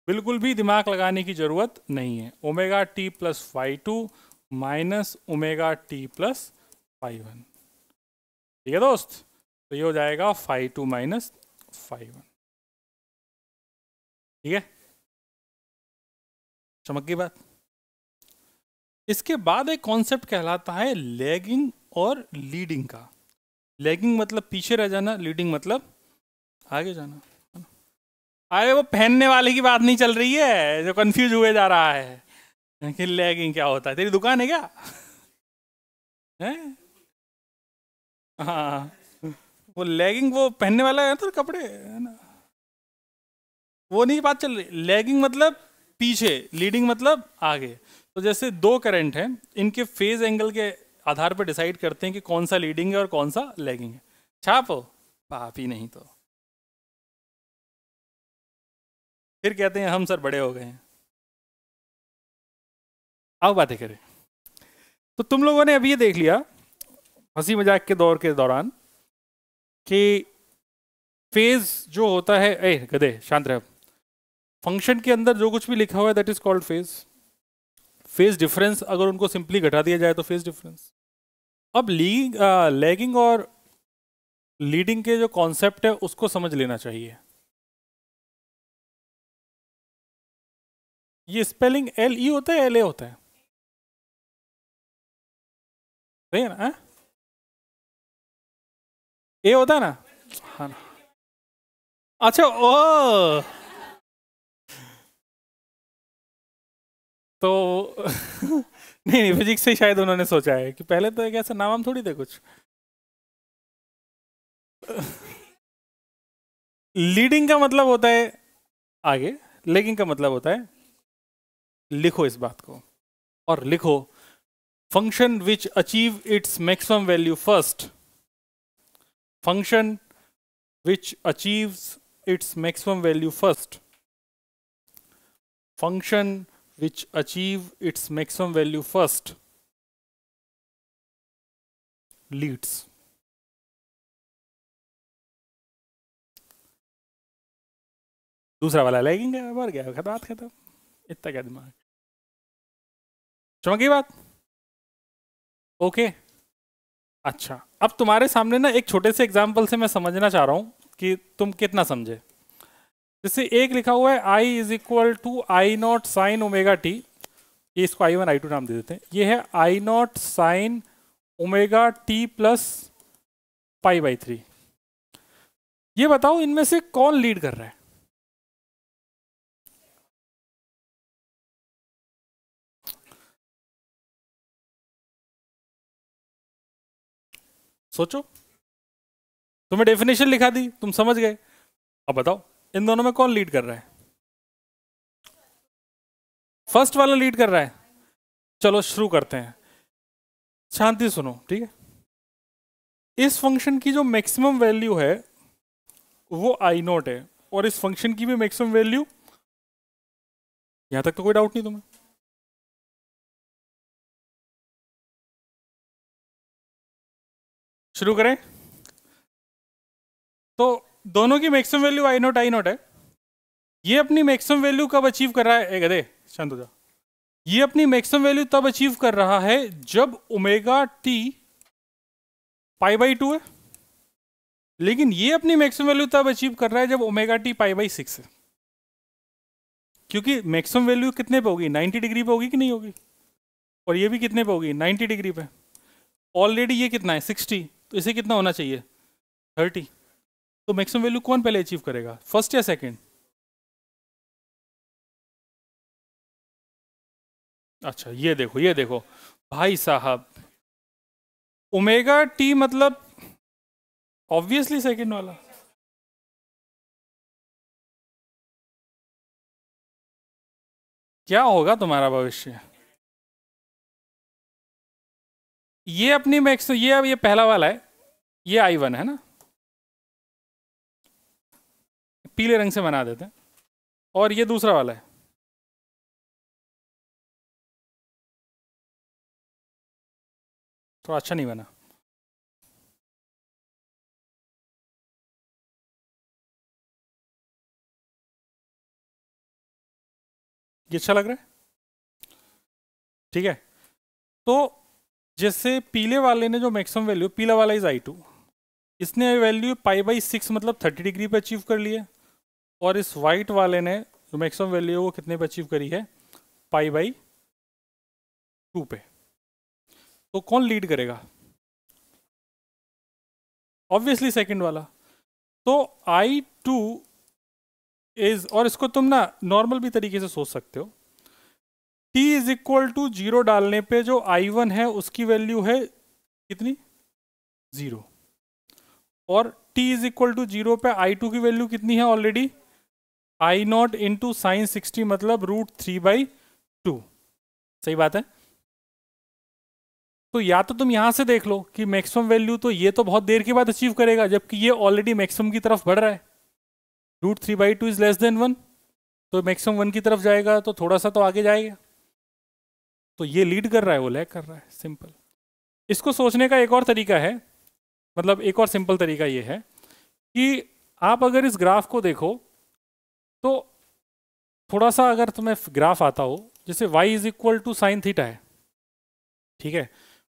बिल्कुल भी दिमाग लगाने की जरूरत नहीं है। Omega T plus phi two minus omega T plus phi one, ठीक है दोस्त। तो ये हो जाएगा phi two minus phi one, ठीक है। चमक की बात। इसके बाद एक कॉन्सेप्ट कहलाता है लैगिंग और लीडिंग का। लैगिंग मतलब पीछे रह जाना, लीडिंग मतलब आगे जाना। अरे वो पहनने वाले की बात नहीं चल रही है, जो कंफ्यूज हुए जा रहा है कि लैगिंग क्या होता है। तेरी दुकान है क्या? है? हाँ, वो लैगिंग वो पहनने वाला है तो कपड़े, है ना? वो नहीं बात चल रही। लैगिंग मतलब पीछे, लीडिंग मतलब आगे। तो जैसे दो करंट हैं, इनके फेज एंगल के आधार पर डिसाइड करते हैं कि कौन सा लीडिंग है और कौन सा लैगिंग है। छापो पाप ही नहीं तो फिर कहते हैं हम सर बड़े हो गए हैं। आओ बातें करें। तो तुम लोगों ने अभी ये देख लिया हंसी मजाक के दौर के दौरान कि फेज जो होता है, ए गधे शांत रह, फंक्शन के अंदर जो कुछ भी लिखा हुआ है that is called phase. Phase difference अगर उनको सिंपली घटा दिया जाए तो फेज डिफरेंस। अब लैगिंग और लीडिंग के जो कॉन्सेप्ट है उसको समझ लेना चाहिए। ये स्पेलिंग LE होता है LA होता है? सही है ना? ए होता है ना? हाँ ना। अच्छा ओ, तो नहीं नहीं, फिजिक्स से शायद उन्होंने सोचा है कि पहले तो एक ऐसा नाम थोड़ी थे कुछ। लीडिंग का मतलब होता है आगे, लेगिंग का मतलब होता है, लिखो इस बात को और लिखो, function which achieve its maximum value first. Function which achieves its maximum value first. Function which achieve its maximum value first leads. दूसरा वाला लगेंगे, मर गया, बात खत्म। इतना क्या दिमाग, चमकी बात। ओके अच्छा, अब तुम्हारे सामने ना एक छोटे से एग्जाम्पल से मैं समझना चाह रहा हूँ कि तुम कितना समझे। जैसे एक लिखा हुआ है I is equal to I naught sine omega T, ये इसको आई वन आई टू नाम दे देते हैं। ये है I naught sine omega T plus pi by 3। ये बताओ इनमें से कौन लीड कर रहा है? सोचो, तुम्हें डेफिनेशन लिखा दी, तुम समझ गए। अब बताओ इन दोनों में कौन लीड कर रहा है? फर्स्ट वाला लीड कर रहा है। चलो शुरू करते हैं, शांति सुनो, ठीक है। इस फंक्शन की जो मैक्सिमम वैल्यू है वो आई नॉट है, और इस फंक्शन की भी मैक्सिमम वैल्यू, यहां तक तो कोई डाउट नहीं तुम्हें? शुरू करें? तो दोनों की मैक्सिमम वैल्यू आई नॉट है। ये अपनी मैक्सिमम वैल्यू कब अचीव कर रहा है? गधे शांत हो जा। ये अपनी मैक्सिमम वैल्यू तब अचीव कर रहा है जब ओमेगा टी पाई बाई 2 है, लेकिन ये अपनी मैक्सिमम वैल्यू तब अचीव कर रहा है जब ओमेगा टी पाई बाई 6 है। क्योंकि मैक्सिमम वैल्यू कितने पे होगी? 90 डिग्री पे होगी कि नहीं होगी? और ये भी कितने पे होगी? 90 डिग्री पे। ऑलरेडी ये कितना है? 60, तो इसे कितना होना चाहिए? 30। तो मैक्सिमम वैल्यू कौन पहले अचीव करेगा, फर्स्ट या सेकंड? अच्छा ये देखो, ये देखो भाई साहब, ओमेगा टी मतलब ऑब्वियसली सेकंड वाला। क्या होगा तुम्हारा भविष्य? ये अपनी मैक्स, ये अब ये पहला वाला है, ये आई वन है ना, पीले रंग से बना देते हैं। और ये दूसरा वाला है, तो अच्छा नहीं बना। ये अच्छा लग रहा है, ठीक है। तो जैसे पीले वाले ने जो मैक्सिमम वैल्यू, पीला वाला इज आई टू, इसने वैल्यू पाई बाई 6 मतलब 30 डिग्री पे अचीव कर लिया। और इस वाइट वाले ने जो मैक्सिमम वैल्यू है वो कितने पे अचीव करी है? पाई बाई 2 पे। तो कौन लीड करेगा? ऑब्वियसली सेकंड वाला। तो आई टू इज, और इसको तुम ना नॉर्मल भी तरीके से सोच सकते हो, t इज इक्वल टू 0 डालने पे जो आई वन है उसकी वैल्यू है कितनी? 0। और t इज इक्वल टू 0 पे आई टू की वैल्यू कितनी है ऑलरेडी? आई नॉट इंटू साइन 60 मतलब √3/2। सही बात है। तो या तो तुम यहां से देख लो कि मैक्सिमम वैल्यू तो ये तो बहुत देर के बाद अचीव करेगा, जबकि ये ऑलरेडी मैक्सिमम की तरफ बढ़ रहा है। √3/2 इज लेस देन 1, तो मैक्सिमम 1 की तरफ जाएगा, तो थोड़ा सा तो आगे जाएगा। तो ये लीड कर रहा है, वो लैग कर रहा है, सिंपल। इसको सोचने का एक और तरीका है, मतलब एक और सिंपल तरीका ये है कि आप अगर इस ग्राफ को देखो तो थोड़ा सा अगर तुम्हें ग्राफ आता हो, जैसे y is equal to sine theta है, ठीक है।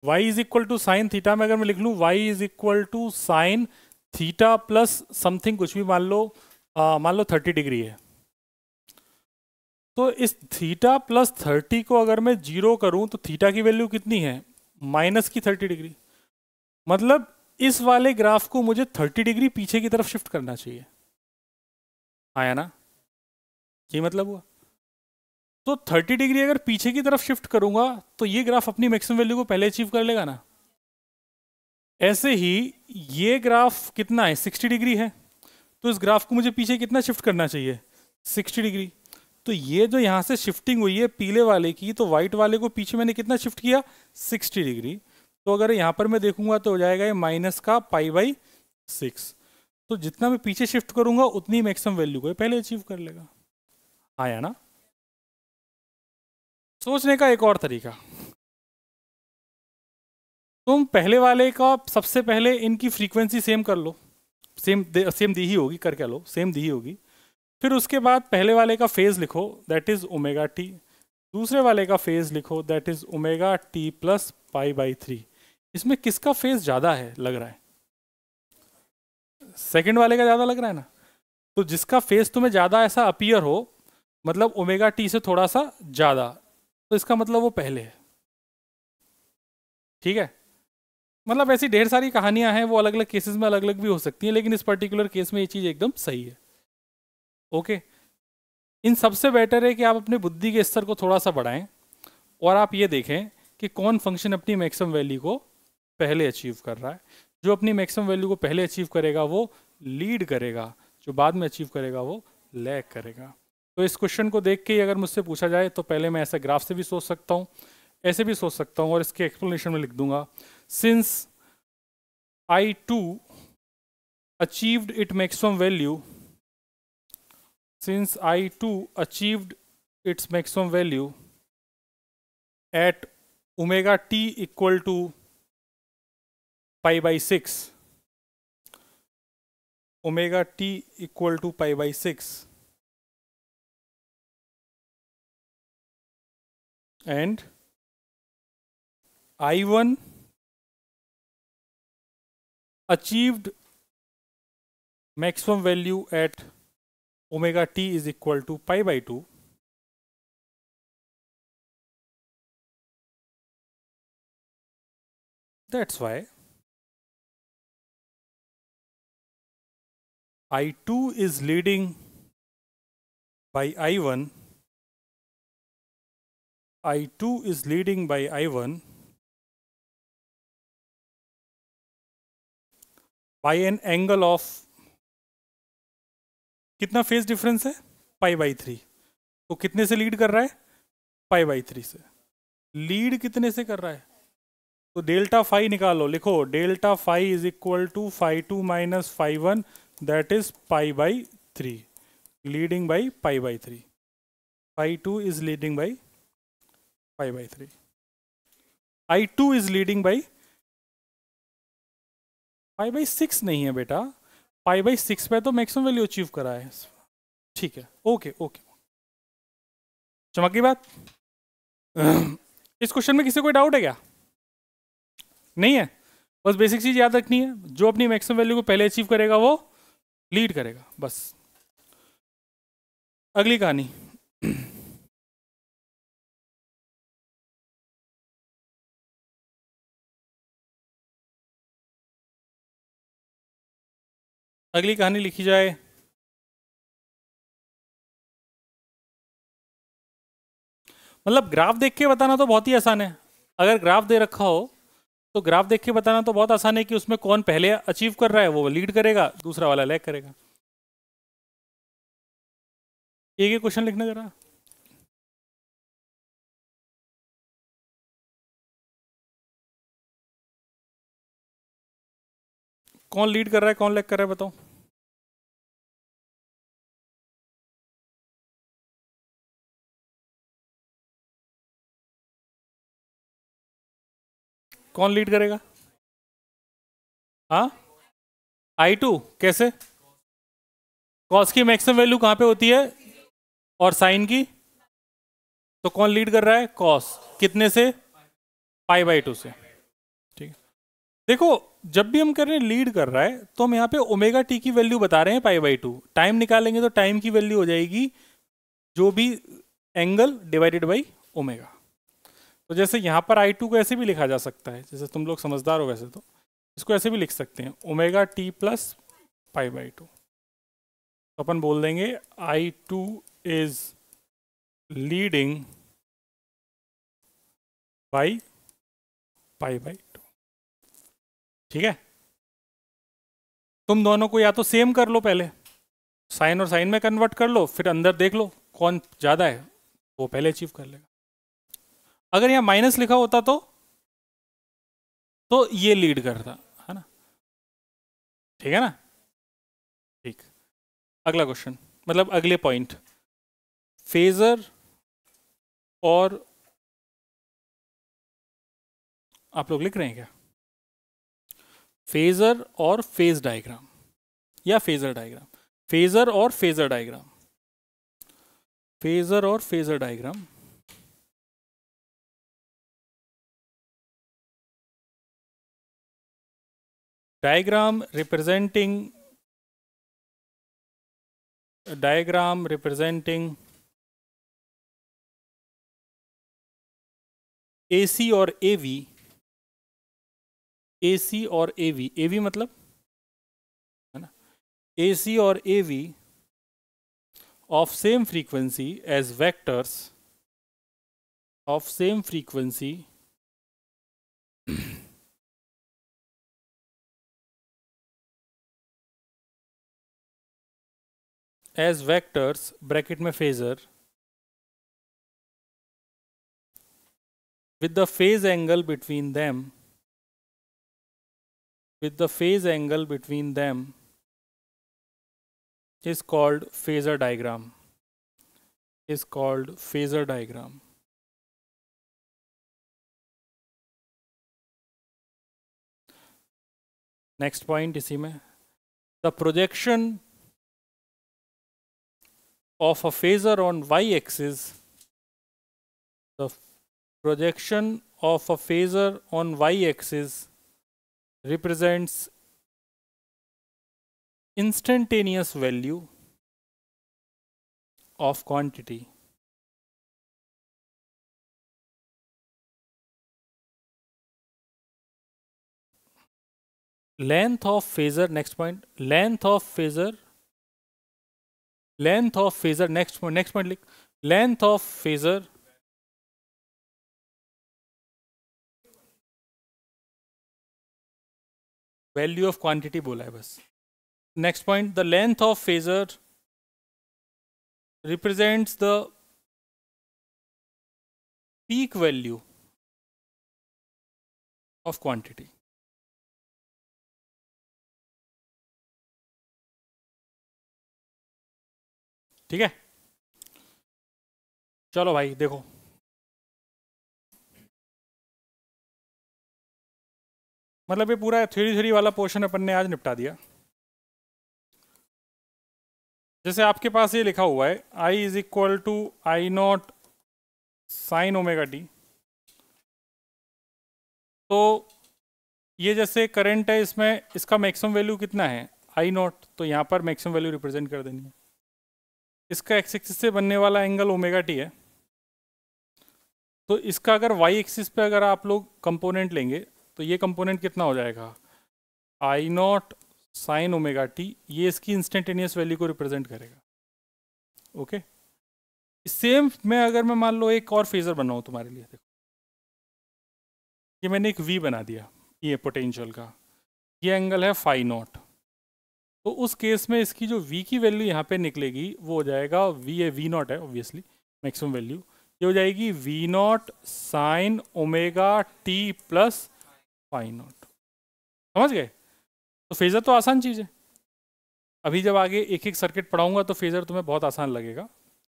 y is equal to sine theta में अगर मैं लिख लूँ y is equal to sine theta plus something, कुछ भी मान लो 30 डिग्री है। तो इस थीटा प्लस 30 को अगर मैं 0 करूं तो थीटा की वैल्यू कितनी है? माइनस की 30 डिग्री। मतलब इस वाले ग्राफ को मुझे 30 डिग्री पीछे की तरफ शिफ्ट करना चाहिए। आया ना? ये मतलब हुआ। तो 30 डिग्री अगर पीछे की तरफ शिफ्ट करूंगा तो ये ग्राफ अपनी मैक्सिमम वैल्यू को पहले अचीव कर लेगा ना। ऐसे ही ये ग्राफ कितना है? 60 डिग्री है, तो इस ग्राफ को मुझे पीछे कितना शिफ्ट करना चाहिए? 60 डिग्री। तो ये जो यहाँ से शिफ्टिंग हुई है पीले वाले की, तो व्हाइट वाले को पीछे मैंने कितना शिफ्ट किया? 60 डिग्री। तो अगर यहाँ पर मैं देखूंगा तो हो जाएगा ये माइनस का π/6। तो जितना मैं पीछे शिफ्ट करूंगा उतनी मैक्सिमम वैल्यू को पहले अचीव कर लेगा। आया ना? सोचने का एक और तरीका, तुम पहले वाले का सबसे पहले इनकी फ्रीक्वेंसी सेम कर लो, सेम दी ही होगी, कर क्या लो, सेम दी ही होगी। फिर उसके बाद पहले वाले का फेज लिखो, दैट इज ओमेगा टी। दूसरे वाले का फेज लिखो, that is omega T plus pi by 3। इसमें किसका फेज ज़्यादा है लग रहा है? सेकंड वाले का ज़्यादा लग रहा है ना। तो जिसका फेज तुम्हें ज़्यादा ऐसा अपीयर हो, मतलब ओमेगा टी से थोड़ा सा ज़्यादा, तो इसका मतलब वो पहले है। ठीक है, मतलब ऐसी ढेर सारी कहानियां हैं, वो अलग अलग केसेस में अलग अलग भी हो सकती हैं, लेकिन इस पर्टिकुलर केस में ये चीज़ एकदम सही है। ओके, इन सबसे बेटर है कि आप अपने बुद्धि के स्तर को थोड़ा सा बढ़ाएं और आप ये देखें कि कौन फंक्शन अपनी मैक्सिमम वैल्यू को पहले अचीव कर रहा है। जो अपनी मैक्सिमम वैल्यू को पहले अचीव करेगा वो लीड करेगा, जो बाद में अचीव करेगा वो लैग करेगा। तो इस क्वेश्चन को देख के ही अगर मुझसे पूछा जाए तो पहले मैं ऐसे ग्राफ से भी सोच सकता हूँ, ऐसे भी सोच सकता हूँ, और इसके एक्सप्लेनेशन में लिख दूंगा, since I2 achieved its maximum value, since I2 achieved its maximum value at omega t equal to pi by 6, omega t equal to pi by 6, and I1 achieved maximum value at omega t is equal to pi by 2, that's why I2 is leading by I1, I2 is leading by I1 by an angle of, कितना phase difference है? पाई by 3। तो कितने से lead कर रहा है? पाई by 3 से। Lead कितने से कर रहा है? तो डेल्टा फाई निकालो, लिखो delta phi is equal to phi 2 minus phi 1, that is pi by 3, leading by pi by 3। Phi 2 is leading by pi by 3, I2 is leading by pi by 6 नहीं है बेटा, पाई बाई 6 पे तो maximum value achieve करा है। ठीक है, okay okay, चमक गई बात। इस क्वेश्चन में किसी कोई डाउट है क्या? नहीं है? बस बेसिक चीज याद रखनी है, जो अपनी मैक्सिमम वैल्यू को पहले अचीव करेगा वो लीड करेगा, बस। अगली कहानी, अगली कहानी लिखी जाए, मतलब ग्राफ देख के बताना तो बहुत ही आसान है। अगर ग्राफ दे रखा हो तो ग्राफ देख के बताना तो बहुत आसान है कि उसमें कौन पहले अचीव कर रहा है वो लीड करेगा, दूसरा वाला लैग करेगा। एक ही क्वेश्चन लिखना जरा। कौन लीड कर रहा है, कौन लैग कर रहा है, बताओ। कौन लीड करेगा? हाँ, I2 कैसे? कॉस की मैक्सिमम वैल्यू कहाँ पे होती है? और साइन की? तो कौन लीड कर रहा है? कॉस। कितने से? पाई बाई 2 से। ठीक है, देखो जब भी हम कर रहे हैं लीड कर रहा है तो हम यहाँ पे ओमेगा टी की वैल्यू बता रहे हैं पाई बाई 2। टाइम निकालेंगे तो टाइम की वैल्यू हो जाएगी जो भी एंगल डिवाइडेड बाई ओमेगा। तो जैसे यहाँ पर I2 को ऐसे भी लिखा जा सकता है, जैसे तुम लोग समझदार हो वैसे तो इसको ऐसे भी लिख सकते हैं, omega T plus pi by 2। तो अपन बोल देंगे I2 is leading by pi by 2। ठीक है, तुम दोनों को या तो सेम कर लो, पहले साइन और साइन में कन्वर्ट कर लो, फिर अंदर देख लो कौन ज़्यादा है, वो पहले अचीव कर लेगा। अगर यहाँ माइनस लिखा होता तो ये लीड करता है ना। ठीक है ना? ठीक, अगला क्वेश्चन, मतलब अगले पॉइंट, फेजर और, आप लोग लिख रहे हैं क्या? फेजर और फेज डायग्राम या फेजर डायग्राम, फेजर और फेजर डायग्राम। फेजर और phasor diagram. Diagram representing AC और AV, AC और AV, AV मतलब है ना, AC और AV of same frequency as vectors of same frequency as vectors bracket में phasor with the phase angle between them is called phasor diagram, next point इसी में, the projection of a phasor on y-axis, the projection of a phasor on y-axis represents instantaneous value of quantity. Length of phasor, next point, length of phasor, next point लिख, length of phasor value of quantity बोला है बस। Next point, the length of phasor represents the peak value of quantity. ठीक है, चलो भाई देखो, मतलब ये पूरा थ्योरी थ्योरी वाला पोर्शन अपन ने आज निपटा दिया। जैसे आपके पास ये लिखा हुआ है I is equal to I naught sine omega t, तो ये जैसे करंट है, इसमें इसका मैक्सिमम वैल्यू कितना है आई नॉट, तो यहाँ पर मैक्सिमम वैल्यू रिप्रेजेंट कर देनी है। इसका एक्स एक्सिस से बनने वाला एंगल ओमेगा टी है, तो इसका अगर वाई एक्सिस पे अगर आप लोग कंपोनेंट लेंगे तो ये कंपोनेंट कितना हो जाएगा आई नॉट साइन ओमेगा टी, ये इसकी इंस्टेंटेनियस वैल्यू को रिप्रेजेंट करेगा। ओके, सेम मैं अगर मैं मान लो एक और फेजर बनाऊँ तुम्हारे लिए, देखो ये मैंने एक वी बना दिया, ये पोटेंशियल का, ये एंगल है फाई नॉट, तो उस केस में इसकी जो v की वैल्यू यहाँ पे निकलेगी वो हो जाएगा वी नॉट है ऑब्वियसली मैक्सिमम वैल्यू, ये हो जाएगी V naught sine omega T plus phi naught. समझ गए? तो फेजर तो आसान चीज़ है, अभी जब आगे एक एक सर्किट पढ़ाऊंगा तो फेजर तुम्हें बहुत आसान लगेगा,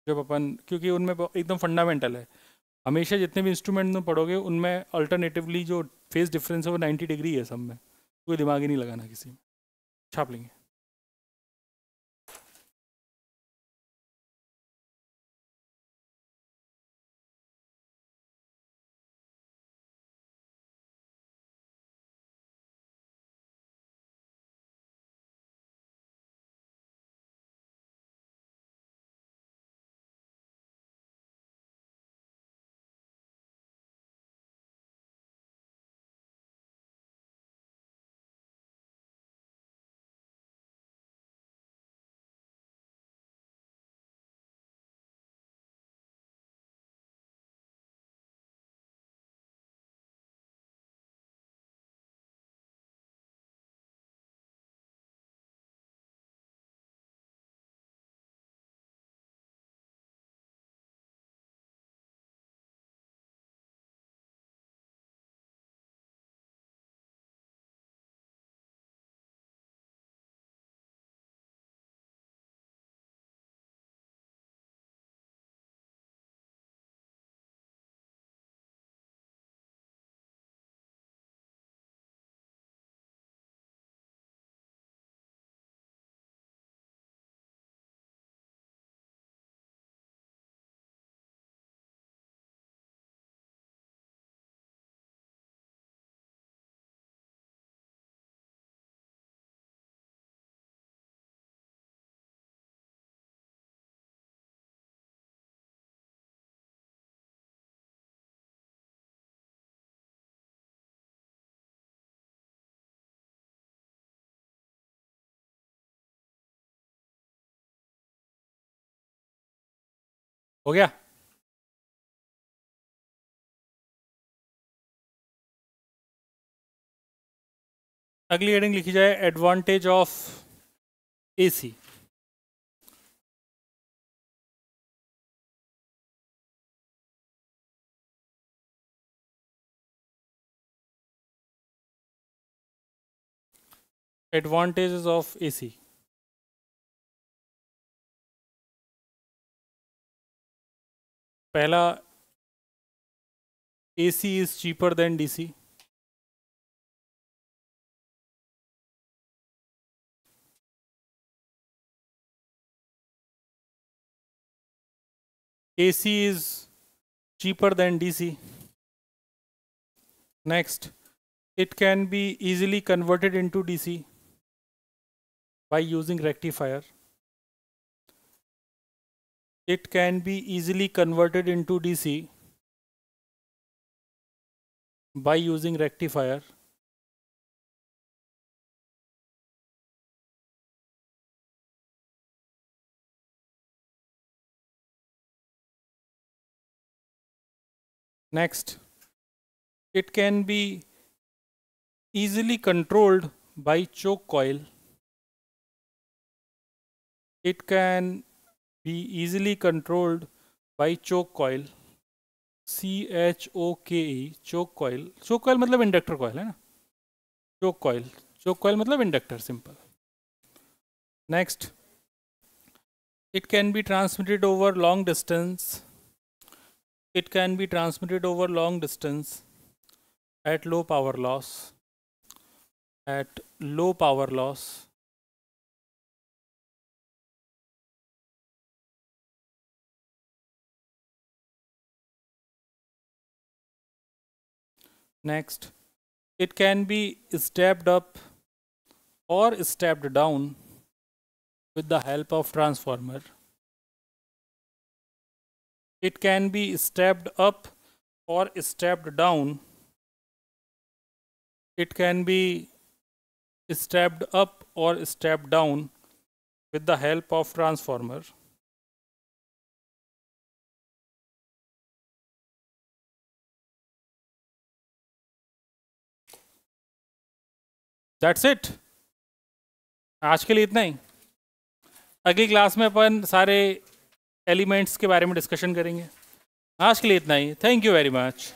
जब अपन, क्योंकि उनमें एकदम फंडामेंटल है। हमेशा जितने भी इंस्ट्रूमेंट में पढ़ोगे उनमें अल्टरनेटिवली जो फेज डिफरेंस है वो 90 डिग्री है सब में, कोई दिमाग ही नहीं लगाना किसी में, छाप लेंगे। हो गया? अगली हेडिंग लिखी जाए advantage of AC. Advantages of AC. पहला, AC is cheaper than DC. AC is cheaper than DC. Next, it can be easily converted into DC by using rectifier. It can be easily converted into DC by using rectifier. Next, it can be easily controlled by choke coil. It can be easily controlled by choke coil. CHOKE, choke coil. Choke coil मतलब inductor coil है ना? choke coil. choke coil मतलब inductor, simple. Next, it can be transmitted over long distance. It can be transmitted over long distance at low power loss. At low power loss. Next, it can be stepped up or stepped down with the help of transformer. It can be stepped up or stepped down. It can be stepped up or stepped down with the help of transformer. That's it. आज के लिए इतना ही. अगली class में अपन सारे elements के बारे में डिस्कशन करेंगे. आज के लिए इतना ही. Thank you very much.